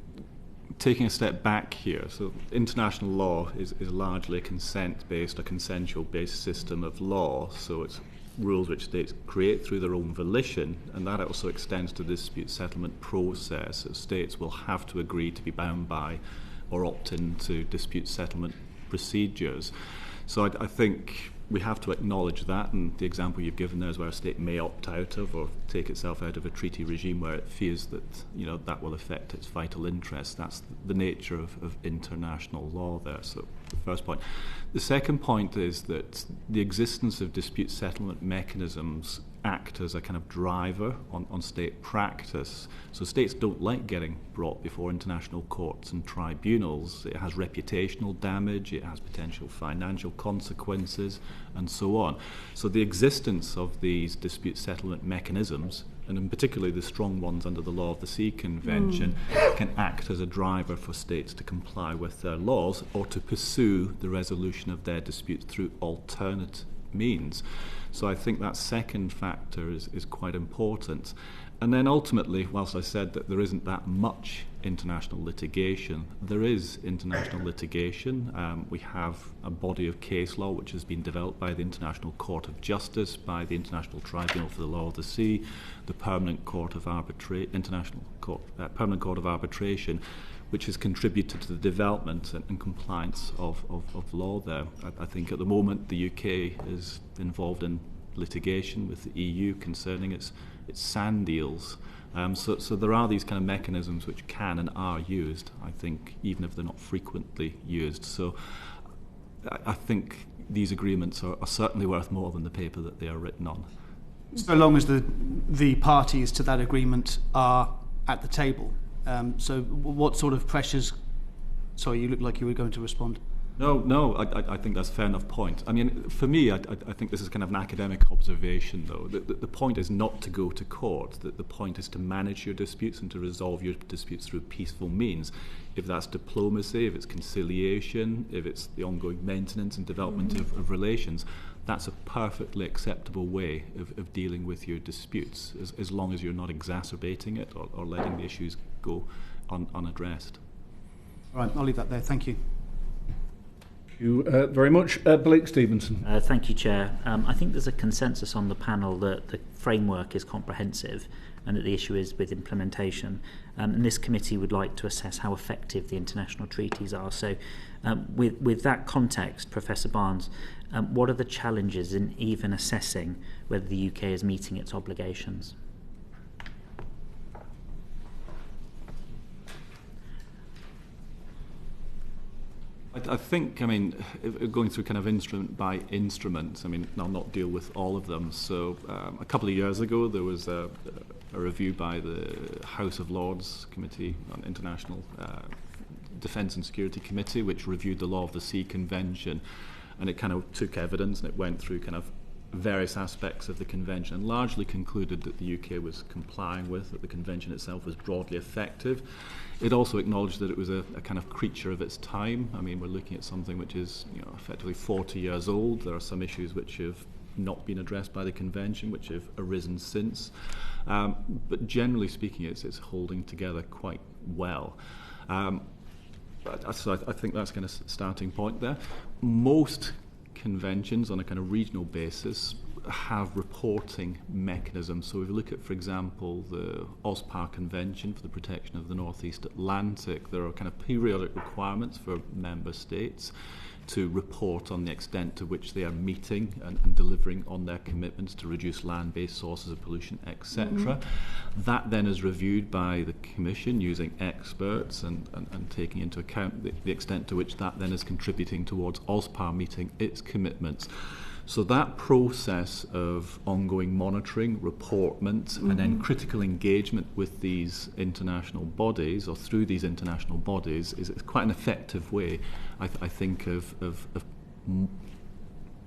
taking a step back here, so international law is largely a consent-based, a consensual-based system of law, so it's rules which states create through their own volition, and that also extends to the dispute settlement process. So states will have to agree to be bound by or opt into dispute settlement procedures. So I think we have to acknowledge that, and the example you've given there is where a state may opt out of or take itself out of a treaty regime where it fears that that will affect its vital interests. That's the nature of international law there. So the first point. The second point is that the existence of dispute settlement mechanisms act as a kind of driver on state practice. So states don't like getting brought before international courts and tribunals. It has reputational damage, it has potential financial consequences, and so on. So the existence of these dispute settlement mechanisms, and in particular the strong ones under the Law of the Sea Convention, can act as a driver for states to comply with their laws or to pursue the resolution of their disputes through alternate means. So I think that second factor is quite important. And then ultimately, whilst I said that there isn't that much international litigation, there is international litigation. We have a body of case law which has been developed by the International Court of Justice, by the International Tribunal for the Law of the Sea, the Permanent Court of Permanent Court of Arbitration, which has contributed to the development and compliance of law there. I think at the moment the UK is involved in litigation with the EU concerning its sand deals. So there are these kind of mechanisms which can and are used, I think, even if they're not frequently used. So I think these agreements are certainly worth more than the paper that they are written on. So long as the parties to that agreement are at the table. So what sort of pressures... Sorry, you look like you were going to respond. No, I think that's a fair enough point. I mean, for me, I think this is kind of an academic observation, though. The point is not to go to court. The point is to manage your disputes and to resolve your disputes through peaceful means. If that's diplomacy, if it's conciliation, if it's the ongoing maintenance and development of relations, that's a perfectly acceptable way of dealing with your disputes, as long as you're not exacerbating it or letting the issues go unaddressed. All right, I'll leave that there. Thank you. Thank you very much. Blake Stevenson. Thank you, Chair. I think there's a consensus on the panel that the framework is comprehensive and that the issue is with implementation. And this committee would like to assess how effective the international treaties are. So with that context, Professor Barnes, what are the challenges in even assessing whether the UK is meeting its obligations? I think, I mean, going through kind of instrument by instrument, I mean, I'll not deal with all of them. So a couple of years ago, there was a review by the House of Lords Committee on International Defence and Security Committee, which reviewed the Law of the Sea Convention, and it kind of took evidence and it went through kind of various aspects of the convention and largely concluded that the UK was complying with, that the convention itself was broadly effective. It also acknowledged that it was a kind of creature of its time. I mean, we're looking at something which is, you know, effectively 40 years old. There are some issues which have not been addressed by the convention, which have arisen since. But generally speaking, it's holding together quite well. So I think that's kind of starting point there. Most conventions on a kind of regional basis have reporting mechanisms. So if you look at, for example, the OSPAR Convention for the Protection of the Northeast Atlantic, there are kind of periodic requirements for member states to report on the extent to which they are meeting and delivering on their commitments to reduce land-based sources of pollution, etc. That then is reviewed by the Commission using experts and taking into account the extent to which that then is contributing towards OSPAR meeting its commitments. So that process of ongoing monitoring, reportment, and then critical engagement with these international bodies or through these international bodies is quite an effective way, I think, of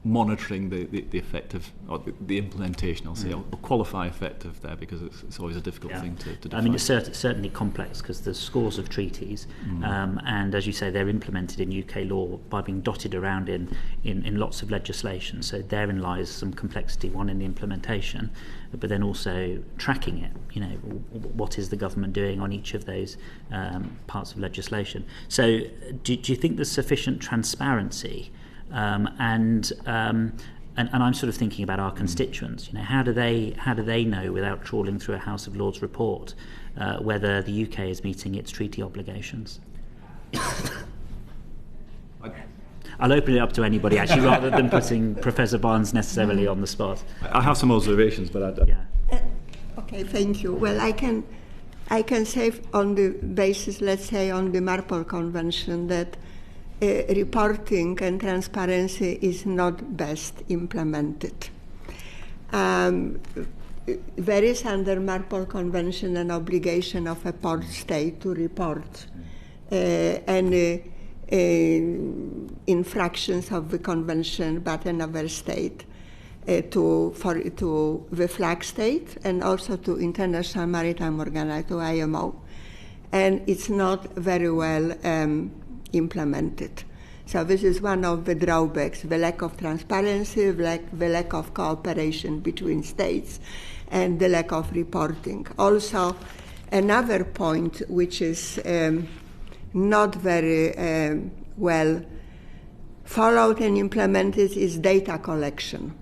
monitoring the effective, or the implementation, I'll say. I'll qualify effective there because it's always a difficult thing to define. I mean, it's certainly complex because there's scores of treaties, and as you say, they're implemented in UK law by being dotted around in lots of legislation. So therein lies some complexity, one in the implementation, but then also tracking it. You know, what is the government doing on each of those parts of legislation? So do you think there's sufficient transparency? And I'm sort of thinking about our constituents. You know, how do they know without trawling through a House of Lords report whether the UK is meeting its treaty obligations? I'll open it up to anybody actually, rather than putting Professor Barnes necessarily on the spot. I have some observations, but okay, thank you. Well, I can say on the basis, let's say, on the Marpol Convention that reporting and transparency is not best implemented. There is under Marpol Convention an obligation of a port state to report any infractions of the convention by another state to the flag state and also to International Maritime Organization, to IMO. And it's not very well implemented. So this is one of the drawbacks, the lack of transparency, the lack of cooperation between states, and the lack of reporting. Also, another point which is not very well followed and implemented is data collection.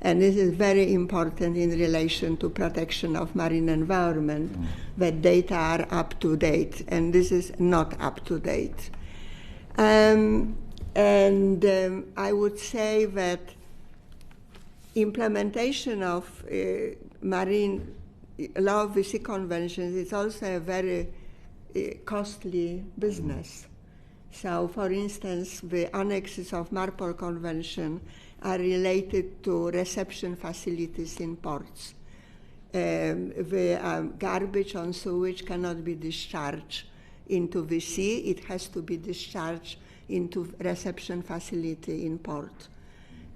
And this is very important in relation to protection of marine environment, that data are up to date, and this is not up to date. I would say that implementation of marine law of the sea conventions is also a very costly business. So, for instance, the annexes of Marpol Convention are related to reception facilities in ports. The garbage on sewage cannot be discharged into the sea. It has to be discharged into reception facility in port.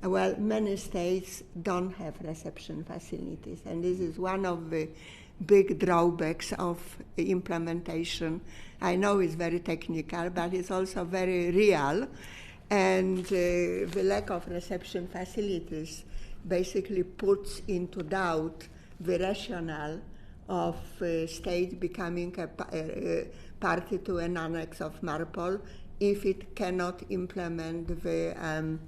Well, many states don't have reception facilities, and this is one of the big drawbacks of implementation. I know it's very technical, but it's also very real, and the lack of reception facilities basically puts into doubt the rationale of state becoming a party to an annex of MARPOL if it cannot implement the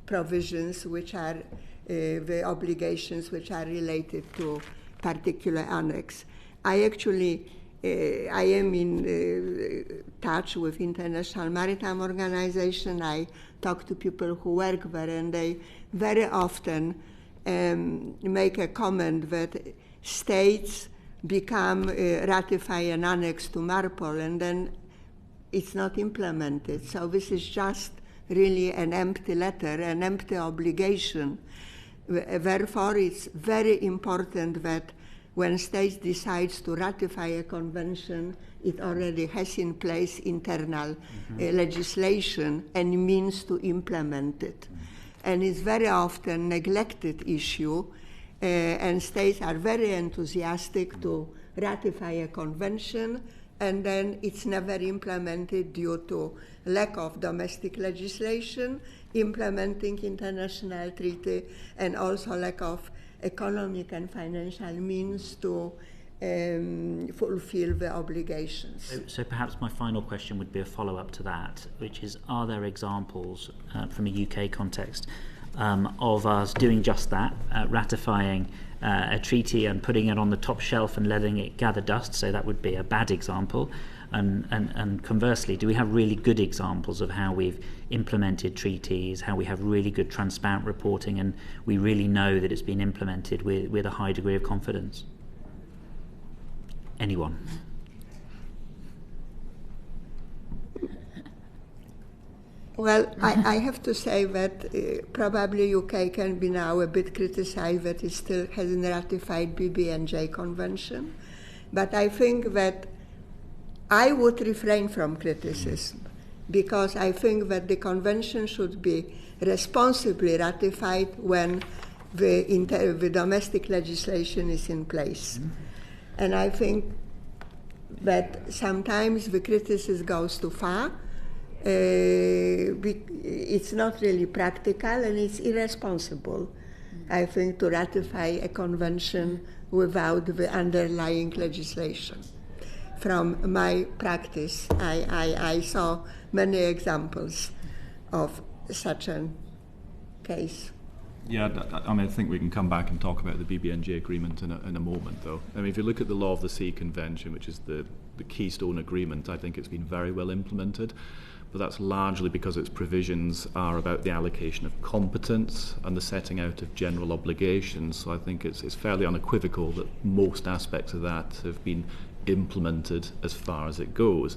provisions which are the obligations which are related to particular annex. I actually I am in touch with International Maritime Organization. I talk to people who work there, and they very often make a comment that states ratify an annex to MARPOL, and then it's not implemented. So this is just really an empty letter, an empty obligation. Therefore, it's very important that when states decides to ratify a convention, it already has in place internal legislation and means to implement it. And it's very often neglected issue, and states are very enthusiastic to ratify a convention, and then it's never implemented due to lack of domestic legislation implementing international treaty, and also lack of economic and financial means to fulfill the obligations. So perhaps my final question would be a follow-up to that, which is, are there examples from a UK context of us doing just that, ratifying a treaty and putting it on the top shelf and letting it gather dust? So that would be a bad example. And conversely, do we have really good examples of how we've implemented treaties, how we have really good transparent reporting, and we really know that it's been implemented with a high degree of confidence? Anyone? Well, I have to say that probably UK can be now a bit criticized that it still hasn't ratified BBNJ Convention, but I think that I would refrain from criticism, because I think that the convention should be responsibly ratified when the domestic legislation is in place. And I think that sometimes the criticism goes too far. It's not really practical, and it's irresponsible, I think, to ratify a convention without the underlying legislation. From my practice, I saw many examples of such a case. Yeah, I mean, I think we can come back and talk about the BBNJ agreement in a moment, though. I mean, if you look at the Law of the Sea Convention, which is the keystone agreement, I think it's been very well implemented. But that's largely because its provisions are about the allocation of competence and the setting out of general obligations. So I think it's fairly unequivocal that most aspects of that have been implemented as far as it goes.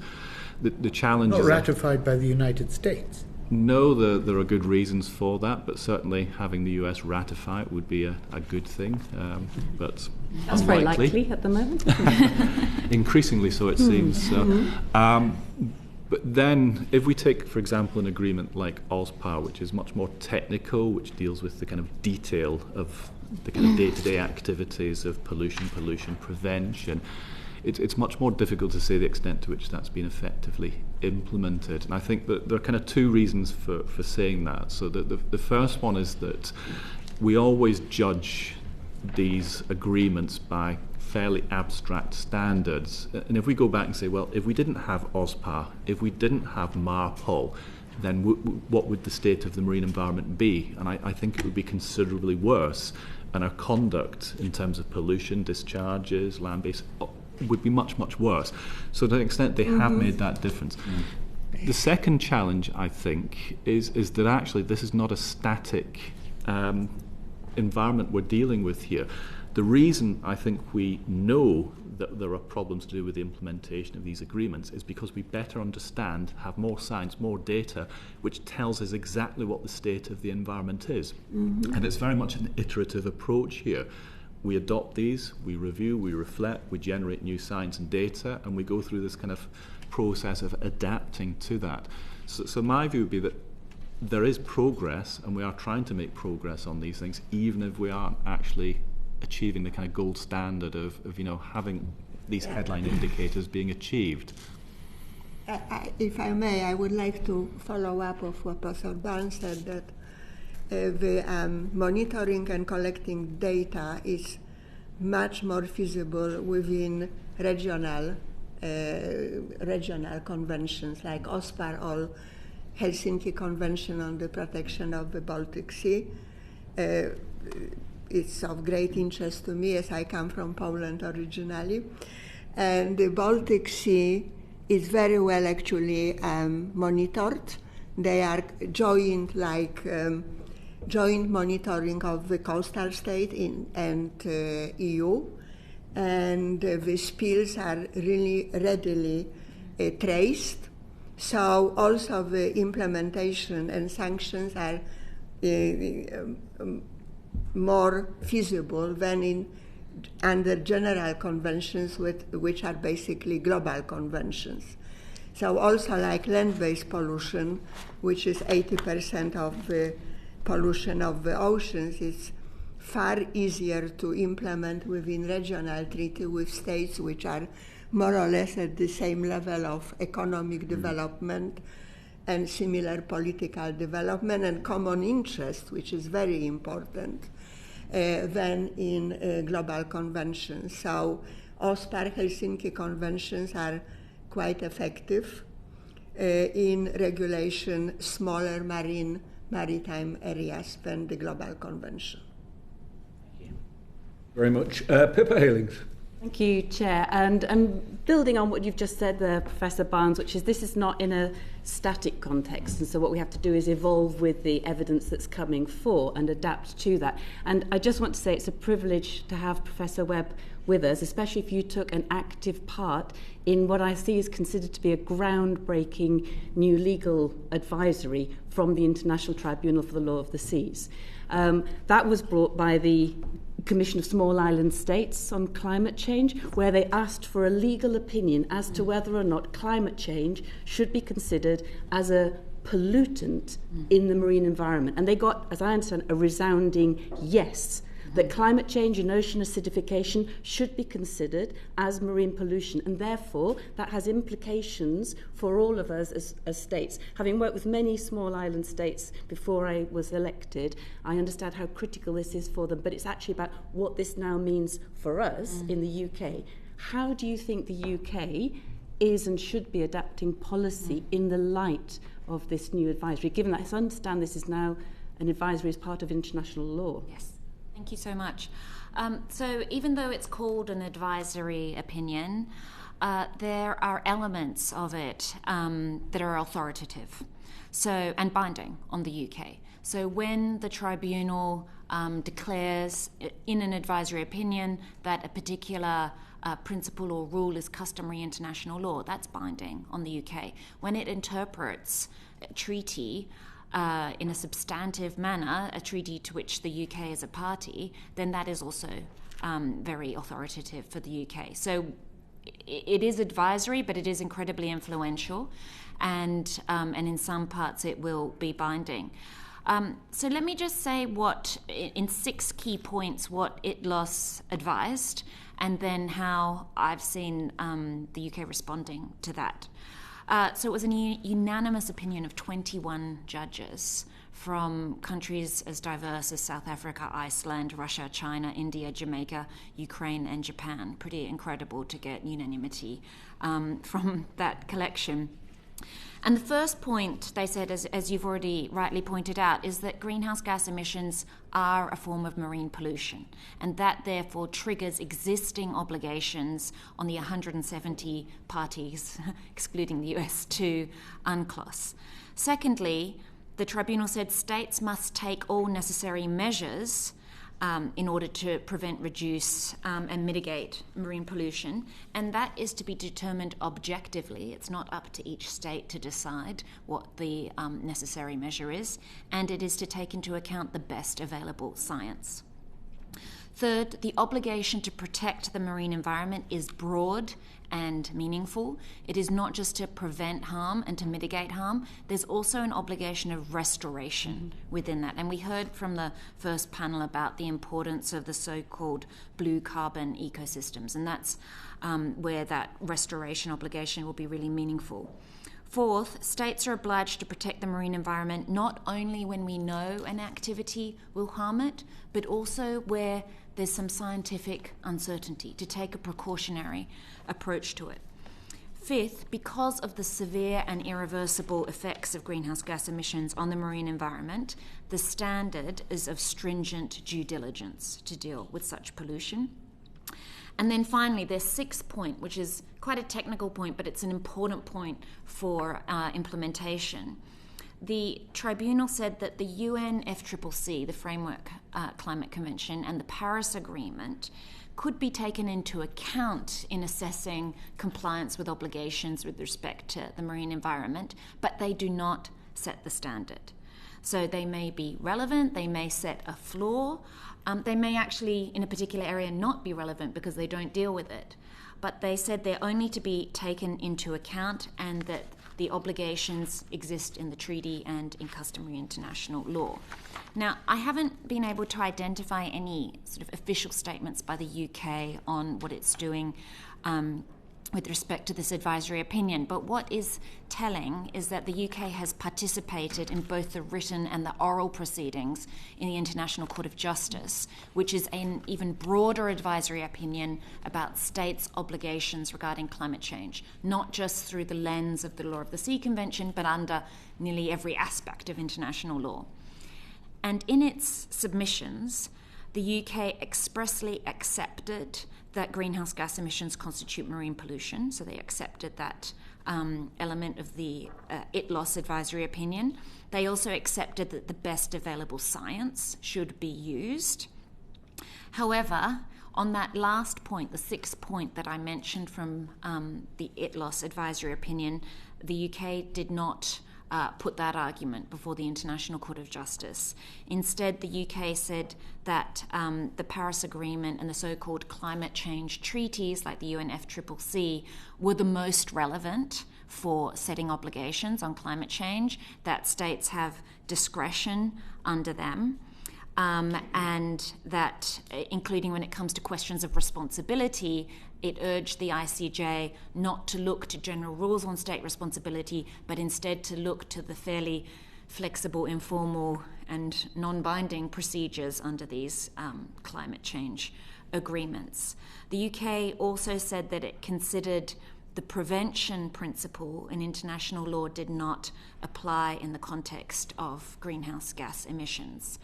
The challenge not is ratified by the United States. No, there are good reasons for that, but certainly having the US ratify it would be a good thing. But that's very likely at the moment. Increasingly so, it seems. So. But then, if we take, for example, an agreement like OSPAR, which is much more technical, which deals with the kind of detail of the kind of day-to-day activities of pollution prevention, it's much more difficult to say the extent to which that's been effectively implemented. And I think that there are kind of two reasons for saying that. So the first one is that we always judge these agreements by fairly abstract standards. And if we go back and say, well, if we didn't have OSPAR, if we didn't have MARPOL, then what would the state of the marine environment be? And I think it would be considerably worse. And our conduct in terms of pollution, discharges, land-based, would be much, much worse. So to an extent, they have made that difference. The second challenge, I think, is that actually this is not a static environment we're dealing with here. The reason I think we know that there are problems to do with the implementation of these agreements is because we better understand, have more science, more data, which tells us exactly what the state of the environment is. And it's very much an iterative approach here. We adopt these, we review, we reflect, we generate new science and data, and we go through this kind of process of adapting to that. So my view would be that there is progress, and we are trying to make progress on these things, even if we aren't actually achieving the kind of gold standard of having these headline indicators being achieved. If I may, I would like to follow up of what Professor Barnes said, that the monitoring and collecting data is much more feasible within regional conventions like OSPAR or Helsinki Convention on the Protection of the Baltic Sea. It's of great interest to me, as I come from Poland originally. And the Baltic Sea is very well actually monitored. They are joint monitoring of the coastal state and EU, and the spills are really readily traced. So also the implementation and sanctions are more feasible than under general conventions, which are basically global conventions. So also like land-based pollution, which is 80% of the pollution of the oceans, is far easier to implement within regional treaty with states which are more or less at the same level of economic development and similar political development and common interest, which is very important, than in global conventions. So OSPAR Helsinki conventions are quite effective in regulation smaller maritime areas than the global convention. Thank you very much. Pippa Halings. Thank you, Chair. And building on what you've just said there, Professor Barnes, which is this is not in a static context, and so what we have to do is evolve with the evidence that's coming for and adapt to that. And I just want to say it's a privilege to have Professor Webb with us, especially if you took an active part in what I see is considered to be a groundbreaking new legal advisory from the International Tribunal for the Law of the Seas. That was brought by the Commission of Small Island States on Climate Change, where they asked for a legal opinion as to whether or not climate change should be considered as a pollutant in the marine environment. And they got, as I understand, a resounding yes, that climate change and ocean acidification should be considered as marine pollution, and therefore that has implications for all of us as states. Having worked with many small island states before I was elected, I understand how critical this is for them, but it's actually about what this now means for us in the UK. How do you think the UK is and should be adapting policy in the light of this new advisory, given that I understand this is now an advisory as part of international law? Yes. Thank you so much. So even though it's called an advisory opinion, there are elements of it that are authoritative and binding on the UK. So when the tribunal declares in an advisory opinion that a particular principle or rule is customary international law, that's binding on the UK. When it interprets a treaty in a substantive manner, a treaty to which the UK is a party, then that is also very authoritative for the UK. So it is advisory, but it is incredibly influential, and in some parts it will be binding. So let me just say what, in 6 key points, what ITLOS advised, and then how I've seen the UK responding to that. So it was a unanimous opinion of 21 judges from countries as diverse as South Africa, Iceland, Russia, China, India, Jamaica, Ukraine, and Japan. Pretty incredible to get unanimity from that collection. And the first point, they said, as you've already rightly pointed out, is that greenhouse gas emissions are a form of marine pollution, and that therefore triggers existing obligations on the 170 parties, excluding the US, to UNCLOS. Secondly, the tribunal said states must take all necessary measures in order to prevent, reduce, and mitigate marine pollution. And that is to be determined objectively. It's not up to each state to decide what the necessary measure is. And it is to take into account the best available science. Third, the obligation to protect the marine environment is broad and meaningful. It is not just to prevent harm and to mitigate harm. There's also an obligation of restoration within that. And we heard from the first panel about the importance of the so-called blue carbon ecosystems, and that's where that restoration obligation will be really meaningful. Fourth, states are obliged to protect the marine environment not only when we know an activity will harm it, but also where there's some scientific uncertainty, to take a precautionary approach to it. Fifth, because of the severe and irreversible effects of greenhouse gas emissions on the marine environment, the standard is of stringent due diligence to deal with such pollution. And then finally, their sixth point, which is quite a technical point, but it's an important point for implementation. The tribunal said that the UNFCCC, the Framework Climate Convention, and the Paris Agreement could be taken into account in assessing compliance with obligations with respect to the marine environment, but they do not set the standard. So they may be relevant, they may set a floor, they may actually, in a particular area, not be relevant because they don't deal with it. But they said they're only to be taken into account and that the obligations exist in the treaty and in customary international law. Now, I haven't been able to identify any sort of official statements by the UK on what it's doing with respect to this advisory opinion, but what is telling is that the UK has participated in both the written and the oral proceedings in the International Court of Justice, which is an even broader advisory opinion about states' obligations regarding climate change, not just through the lens of the Law of the Sea Convention, but under nearly every aspect of international law. And in its submissions, the UK expressly accepted that greenhouse gas emissions constitute marine pollution, so they accepted that element of the ITLOS advisory opinion. They also accepted that the best available science should be used. However, on that last point, the sixth point that I mentioned from the ITLOS advisory opinion, the UK did not put that argument before the International Court of Justice. Instead, the UK said that the Paris Agreement and the so-called climate change treaties like the UNFCCC were the most relevant for setting obligations on climate change, that states have discretion under them. And that, including when it comes to questions of responsibility, it urged the ICJ not to look to general rules on state responsibility, but instead to look to the fairly flexible, informal and non-binding procedures under these climate change agreements. The UK also said that it considered the prevention principle in international law did not apply in the context of greenhouse gas emissions.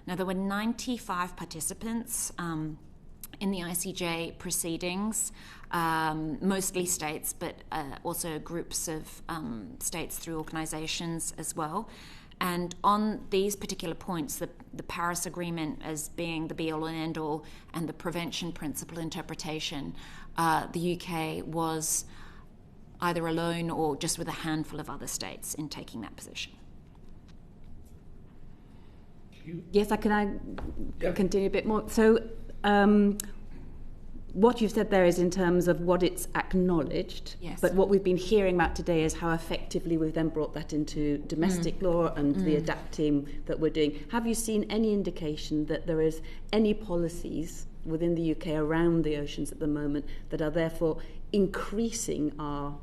Now, there were 95 participants in the ICJ proceedings, mostly states, but also groups of states through organisations as well. And on these particular points, the Paris Agreement as being the be-all and end-all and the prevention principle interpretation, the UK was either alone or just with a handful of other states in taking that position. Yes, can I continue a bit more? So what you've said there is in terms of what it's acknowledged, yes. But what we've been hearing about today is how effectively we've then brought that into domestic law and the adapting that we're doing. Have you seen any indication that there is any policies within the UK around the oceans at the moment that are therefore increasing our,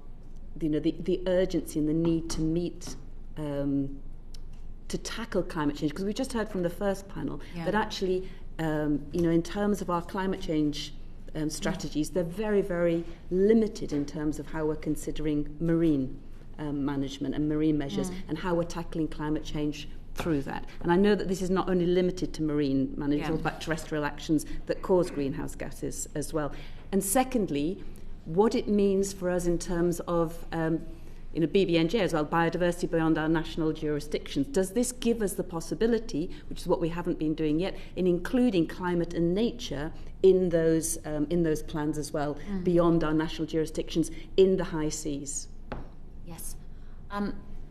the urgency and the need to meet to tackle climate change? Because we just heard from the first panel that actually, in terms of our climate change strategies, they're very, very limited in terms of how we're considering marine management and marine measures and how we're tackling climate change through that. And I know that this is not only limited to marine management, but terrestrial actions that cause greenhouse gases as well. And secondly, what it means for us in terms of BBNJ as well, biodiversity beyond our national jurisdictions. Does this give us the possibility, which is what we haven't been doing yet, in including climate and nature in those plans as well, beyond our national jurisdictions in the high seas? Yes.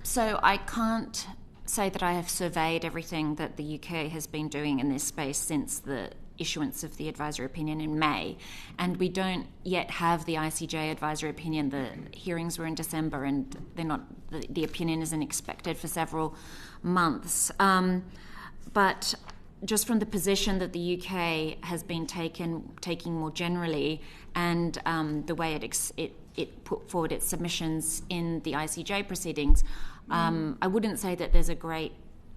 So I can't say that I have surveyed everything that the UK has been doing in this space since the issuance of the advisory opinion in May, and we don't yet have the ICJ advisory opinion. The hearings were in December, and the opinion isn't expected for several months. But just from the position that the UK has been taking more generally, and the way it put forward its submissions in the ICJ proceedings, I wouldn't say that there's a great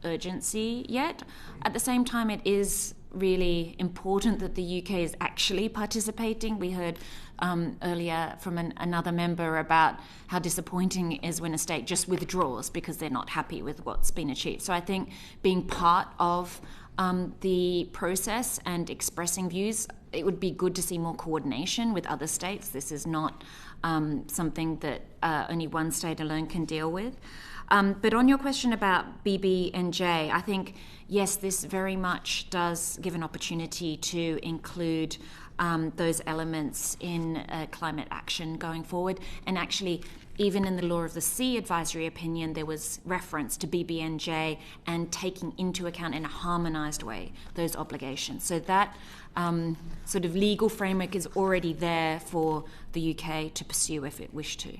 urgency yet. At the same time, it is really important that the UK is actually participating. We heard earlier from another member about how disappointing it is when a state just withdraws because they're not happy with what's been achieved. So I think being part of the process and expressing views, it would be good to see more coordination with other states. This is not something that only one state alone can deal with. But on your question about BBNJ, I think, yes, this very much does give an opportunity to include those elements in climate action going forward. And actually, even in the Law of the Sea advisory opinion, there was reference to BBNJ and taking into account in a harmonised way those obligations. So that sort of legal framework is already there for the UK to pursue if it wished to.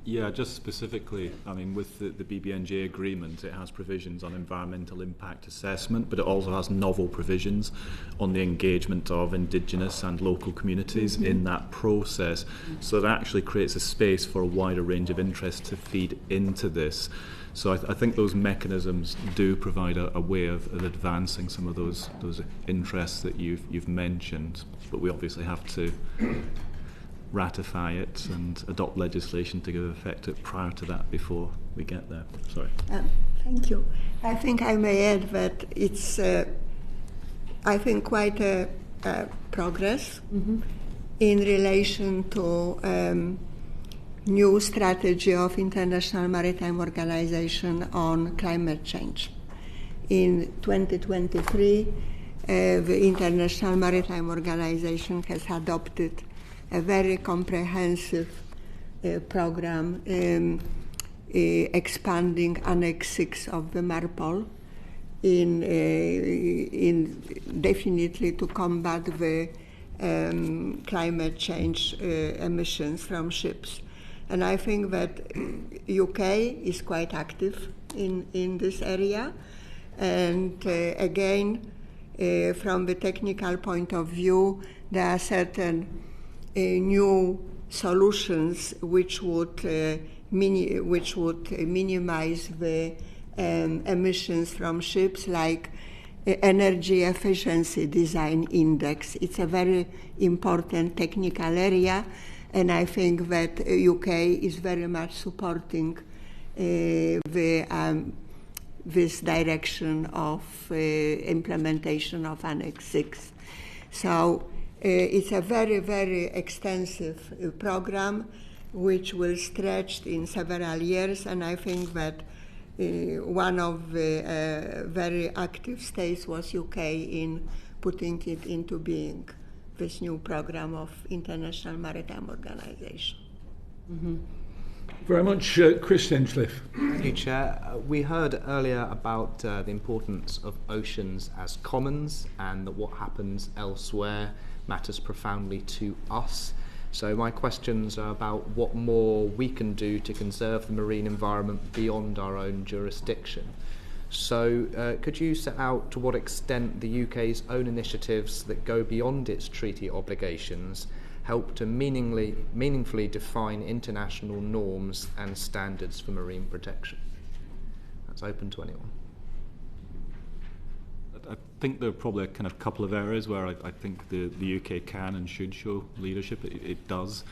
Yeah, just specifically, I mean, with the BBNJ agreement, it has provisions on environmental impact assessment, but it also has novel provisions on the engagement of indigenous and local communities in that process. So it actually creates a space for a wider range of interests to feed into this. So I think those mechanisms do provide a way of advancing some of those interests that you've mentioned, but we obviously have to ratify it and adopt legislation to give effect to it prior to that before we get there. Sorry. Thank you. I think I may add that it's, I think, quite a progress in relation to new strategy of International Maritime Organization on climate change. In 2023, the International Maritime Organization has adopted a very comprehensive program expanding Annex 6 of the MARPOL in definitely to combat the climate change emissions from ships. And I think that UK is quite active in this area. And again, from the technical point of view, there are certain new solutions which would minimize the emissions from ships, like energy efficiency design index. It's a very important technical area, and I think that UK is very much supporting this direction of implementation of Annex 6. So it's a very, very extensive program which will stretch in several years, and I think that one of the very active states was UK in putting it into being, this new program of International Maritime Organization. Very much, Chris Hinchcliffe. Thank you, Chair. We heard earlier about the importance of oceans as commons, and that what happens elsewhere matters profoundly to us. So my questions are about what more we can do to conserve the marine environment beyond our own jurisdiction. So could you set out to what extent the UK's own initiatives that go beyond its treaty obligations help to meaningfully define international norms and standards for marine protection? That's open to anyone. I think there are probably a kind of couple of areas where I think the UK can and should show leadership. It does.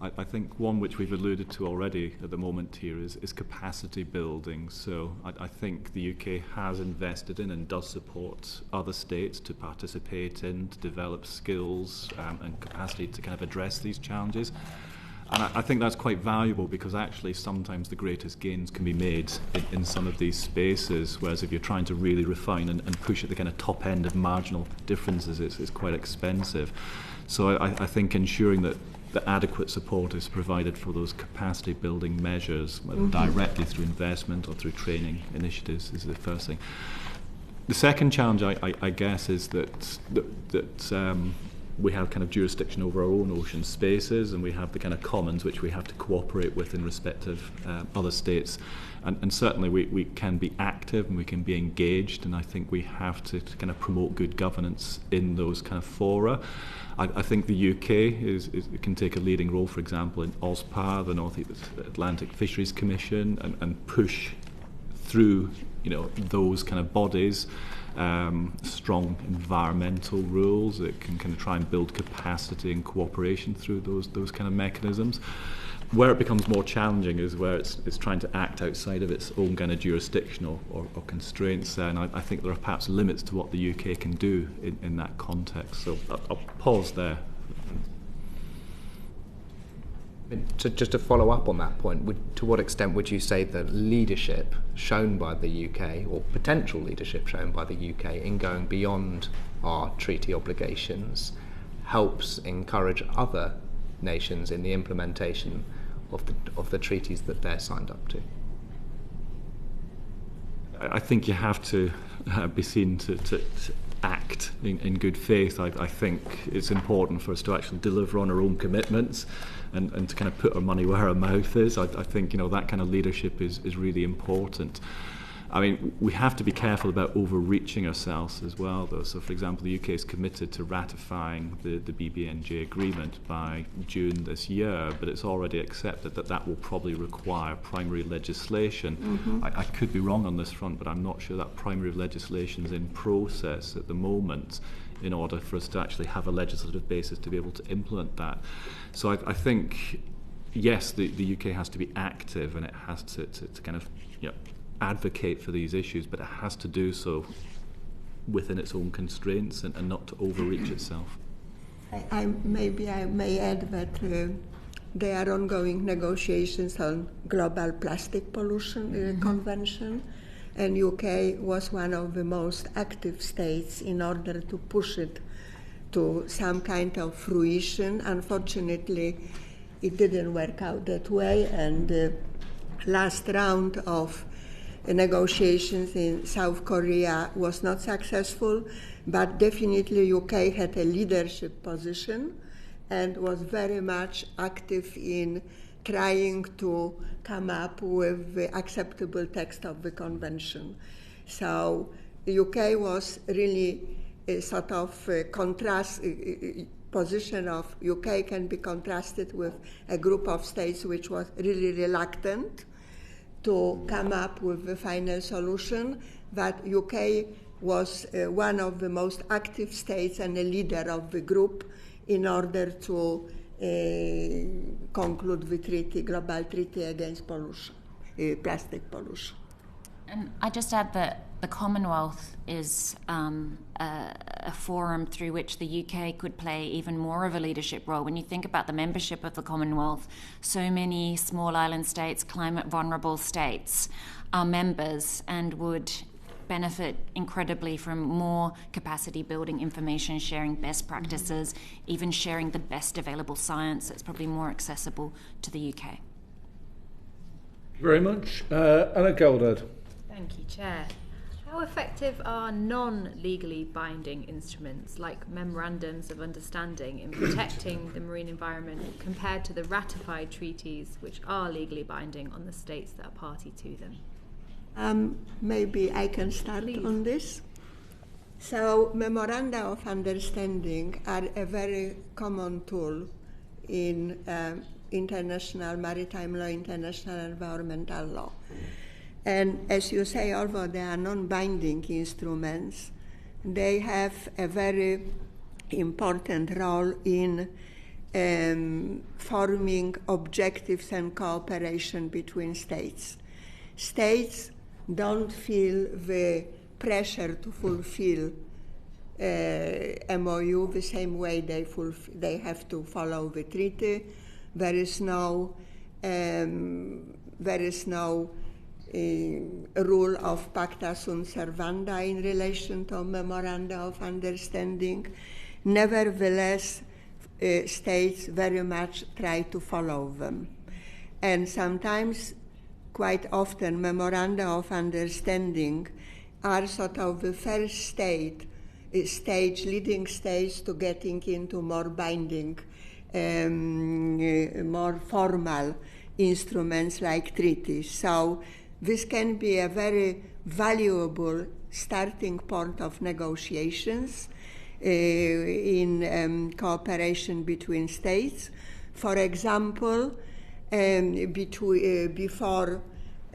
I think one which we've alluded to already at the moment here is capacity building. So I think the UK has invested in and does support other states to participate in, to develop skills and capacity to kind of address these challenges. And I think that's quite valuable, because actually sometimes the greatest gains can be made in some of these spaces, whereas if you're trying to really refine and push at the kind of top end of marginal differences, it's quite expensive. So I think ensuring that adequate support is provided for those capacity building measures, whether directly through investment or through training initiatives, is the first thing. The second challenge, I guess, is that we have kind of jurisdiction over our own ocean spaces, and we have the kind of commons which we have to cooperate with in respect of other states. And certainly we can be active and we can be engaged, and I think we have to kind of promote good governance in those kind of fora. I think the UK can take a leading role, for example, in OSPAR, the North Atlantic Fisheries Commission, and push through those kind of bodies, strong environmental rules that can kind of try and build capacity and cooperation through those kind of mechanisms. Where it becomes more challenging is where it's trying to act outside of its own kind of jurisdiction or constraints there, and I think there are perhaps limits to what the UK can do in that context. So I'll pause there. Just to follow up on that point, to what extent would you say the leadership shown by the UK, or potential leadership shown by the UK, in going beyond our treaty obligations helps encourage other nations in the implementation of the treaties that they're signed up to? I think you have to be seen to act in good faith. I think it's important for us to actually deliver on our own commitments and to kind of put our money where our mouth is. I think that kind of leadership is really important. I mean, we have to be careful about overreaching ourselves as well, though. So, for example, the UK is committed to ratifying the BBNJ agreement by June this year, but it's already accepted that will probably require primary legislation. Mm-hmm. I could be wrong on this front, but I'm not sure that primary legislation is in process at the moment in order for us to actually have a legislative basis to be able to implement that. So I think, yes, the UK has to be active, and it has to kind of advocate for these issues, but it has to do so within its own constraints and not to overreach itself. Maybe I may add that there are ongoing negotiations on global plastic pollution convention, and UK was one of the most active states in order to push it to some kind of fruition. Unfortunately, it didn't work out that way, and the last round of negotiations in South Korea was not successful, but definitely UK had a leadership position and was very much active in trying to come up with the acceptable text of the convention. So the UK was really a sort of contrast. Position of UK can be contrasted with a group of states which was really reluctant to come up with the final solution, but UK was one of the most active states and a leader of the group in order to conclude the treaty, global treaty against pollution, plastic pollution. And I just add that the Commonwealth is a forum through which the UK could play even more of a leadership role. When you think about the membership of the Commonwealth, so many small island states, climate vulnerable states are members and would benefit incredibly from more capacity building, information sharing, best practices, even sharing the best available science that's probably more accessible to the UK. Very much. Anna Geldad. Thank you, Chair. How effective are non-legally binding instruments like memorandums of understanding in protecting the marine environment compared to the ratified treaties which are legally binding on the states that are party to them? Maybe I can start on this. So memoranda of understanding are a very common tool in international maritime law, international environmental law. And as you say, although they are non-binding instruments, they have a very important role in forming objectives and cooperation between states. States don't feel the pressure to fulfill MOU the same way they have to follow the treaty. There is no rule of pacta sunt servanda in relation to memoranda of understanding. Nevertheless, states very much try to follow them. And sometimes, quite often, memoranda of understanding are sort of the first stage, leading stage to getting into more binding, more formal instruments like treaties. So this can be a very valuable starting point of negotiations in cooperation between states. For example, before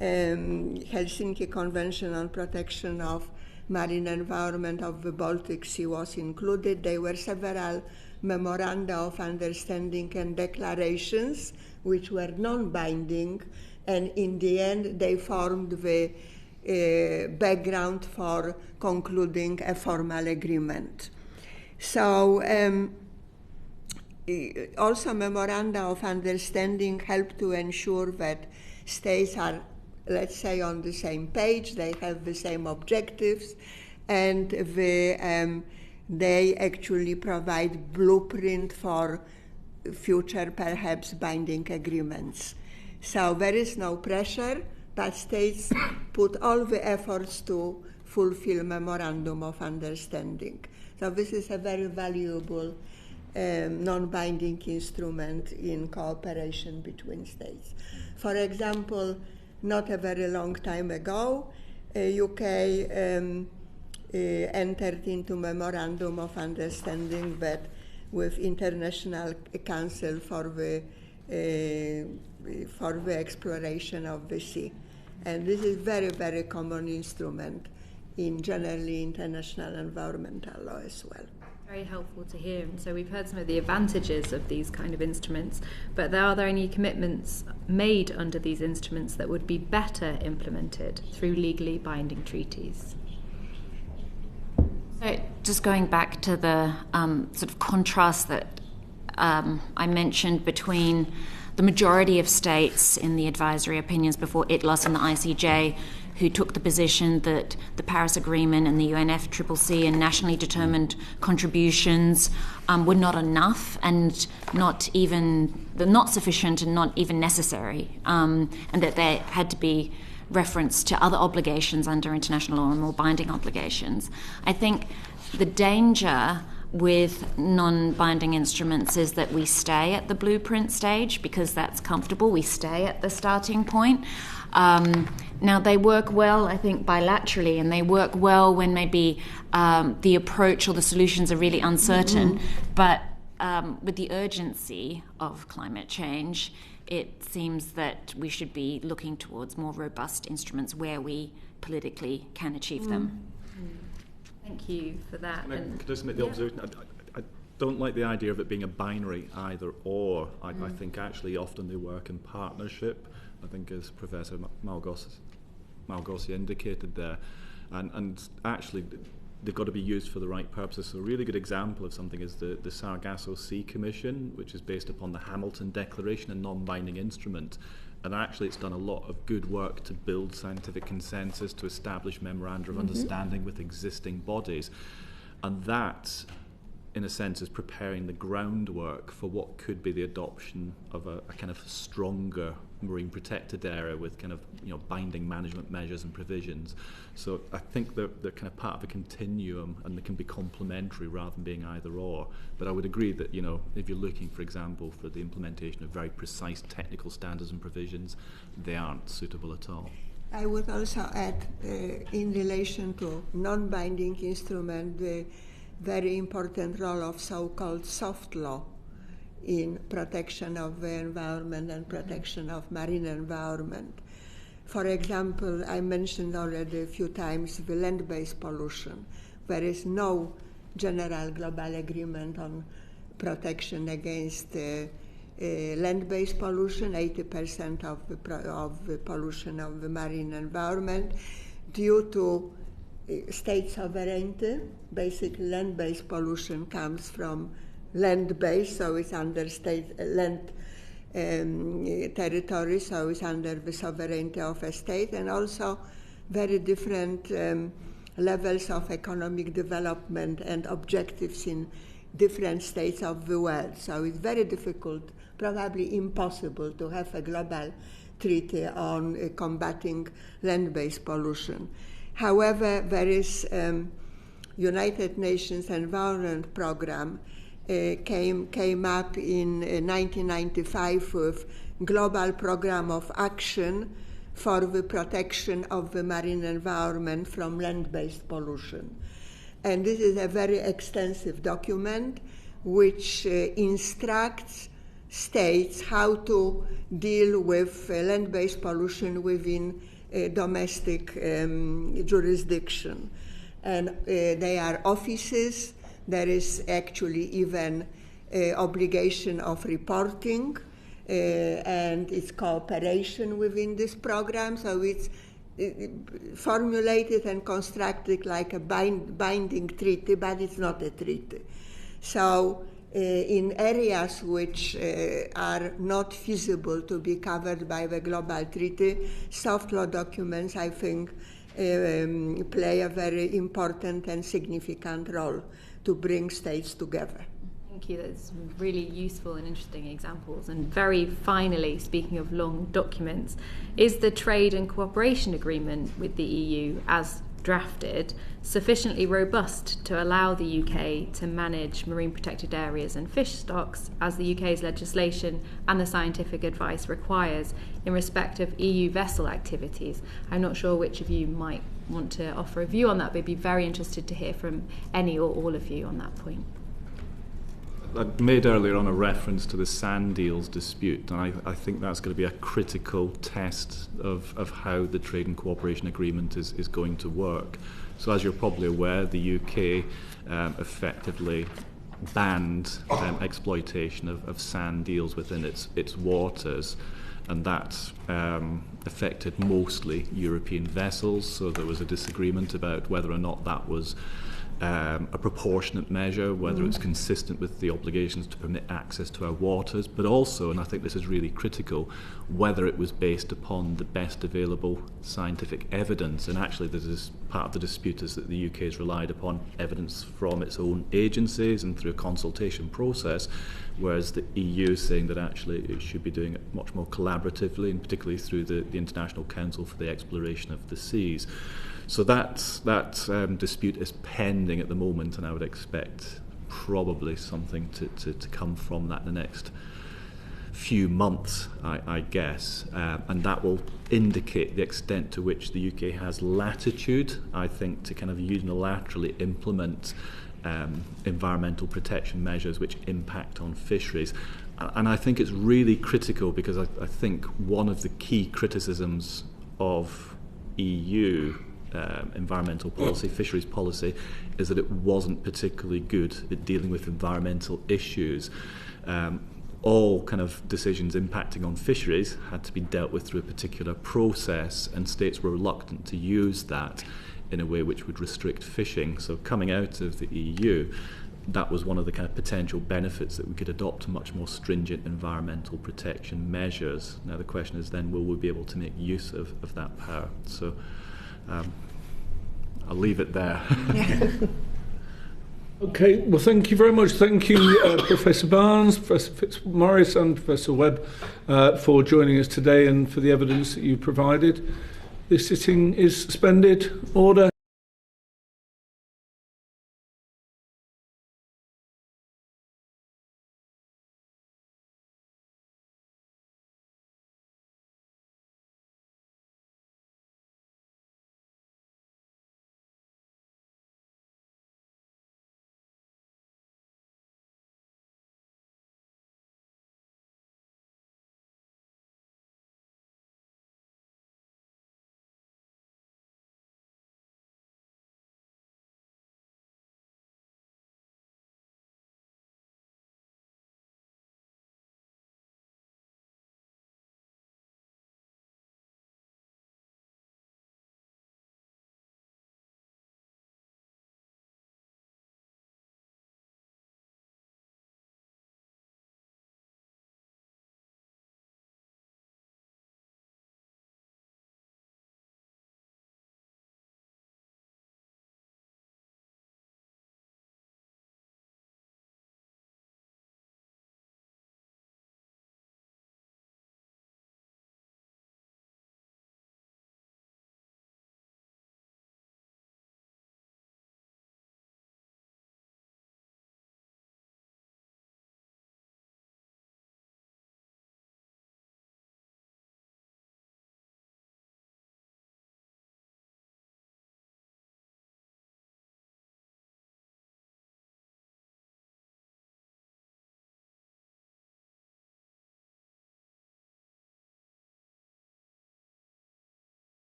Helsinki Convention on Protection of Marine Environment of the Baltic Sea was included, there were several memoranda of understanding and declarations which were non-binding, and in the end they formed the background for concluding a formal agreement. So also memoranda of understanding help to ensure that states are, let's say, on the same page, they have the same objectives, and they actually provide blueprint for future, perhaps, binding agreements. So there is no pressure, but states put all the efforts to fulfill memorandum of understanding. So this is a very valuable non-binding instrument in cooperation between states. For example, not a very long time ago, UK entered into memorandum of understanding that with International Council for the exploration of the sea. And this is very, very common instrument in generally international environmental law as well. Very helpful to hear. And so we've heard some of the advantages of these kind of instruments, but are there any commitments made under these instruments that would be better implemented through legally binding treaties? So just going back to the sort of contrast that I mentioned between the majority of states in the advisory opinions before ITLOS and the ICJ, who took the position that the Paris Agreement and the UNFCCC and nationally determined contributions were not enough and not sufficient and not even necessary, and that there had to be reference to other obligations under international law and more binding obligations. I think the danger with non-binding instruments is that we stay at the blueprint stage because that's comfortable. We stay at the starting point. Now, they work well, I think, bilaterally, and they work well when maybe the approach or the solutions are really uncertain. But with the urgency of climate change, it seems that we should be looking towards more robust instruments where we politically can achieve them. Thank you for that. Could I just make the observation? I don't like the idea of it being a binary either or. I think actually often they work in partnership. I think as Professor Malgosia indicated there, and actually they've got to be used for the right purposes. So a really good example of something is the Sargasso Sea Commission, which is based upon the Hamilton Declaration, a non-binding instrument. And actually it's done a lot of good work to build scientific consensus, to establish memoranda of understanding with existing bodies. And that, in a sense, is preparing the groundwork for what could be the adoption of a kind of stronger marine protected area with kind of binding management measures and provisions. So I think they're kind of part of a continuum, and they can be complementary rather than being either or. But I would agree that if you're looking, for example, for the implementation of very precise technical standards and provisions, they aren't suitable at all. I would also add, in relation to non-binding instrument, the very important role of so-called soft law in protection of the environment and protection of marine environment. For example, I mentioned already a few times the land-based pollution. There is no general global agreement on protection against land-based pollution, 80% of the pollution of the marine environment, due to state sovereignty. Basically, land-based pollution comes from land-based, so it's under state land territory, so it's under the sovereignty of a state, and also very different levels of economic development and objectives in different states of the world. So it's very difficult, probably impossible, to have a global treaty on combating land-based pollution. However, there is United Nations Environment Program came up in 1995 with Global Program of Action for the Protection of the Marine Environment from Land-Based Pollution. And this is a very extensive document which instructs states how to deal with land-based pollution within domestic jurisdiction. And they are offices. There is actually even obligation of reporting, and it's cooperation within this program. So it's formulated and constructed like a binding treaty, but it's not a treaty. So in areas which are not feasible to be covered by the global treaty, soft law documents, I think, play a very important and significant role to bring states together. Thank you. That's really useful and interesting examples. And very finally, speaking of long documents, is the trade and cooperation agreement with the EU as drafted sufficiently robust to allow the UK to manage marine protected areas and fish stocks as the UK's legislation and the scientific advice requires in respect of EU vessel activities? I'm not sure which of you might want to offer a view on that, but I'd be very interested to hear from any or all of you on that point. I made earlier on a reference to the sand deals dispute, and I think that's going to be a critical test of how the trade and cooperation agreement is going to work. So as you're probably aware, the UK effectively banned exploitation of sand deals within its waters, and that affected mostly European vessels. So there was a disagreement about whether or not that was a proportionate measure, whether it's consistent with the obligations to permit access to our waters, but also, and I think this is really critical, whether it was based upon the best available scientific evidence. And actually this part of the dispute is that the UK has relied upon evidence from its own agencies and through a consultation process, whereas the EU is saying that actually it should be doing it much more collaboratively, and particularly through the International Council for the Exploration of the Seas. So that dispute is pending at the moment, and I would expect probably something to come from that in the next few months, I guess, and that will indicate the extent to which the UK has latitude, I think, to kind of unilaterally implement environmental protection measures which impact on fisheries. And I think it's really critical, because I think one of the key criticisms of EU environmental policy, fisheries policy, is that it wasn't particularly good at dealing with environmental issues. All kind of decisions impacting on fisheries had to be dealt with through a particular process, and states were reluctant to use that in a way which would restrict fishing. So coming out of the EU, that was one of the kind of potential benefits, that we could adopt much more stringent environmental protection measures. Now the question is then, will we be able to make use of that power? So I'll leave it there. Okay, well, thank you very much. Thank you, Professor Barnes, Professor Fitzmaurice and Professor Webb for joining us today and for the evidence that you provided. This sitting is suspended. Order.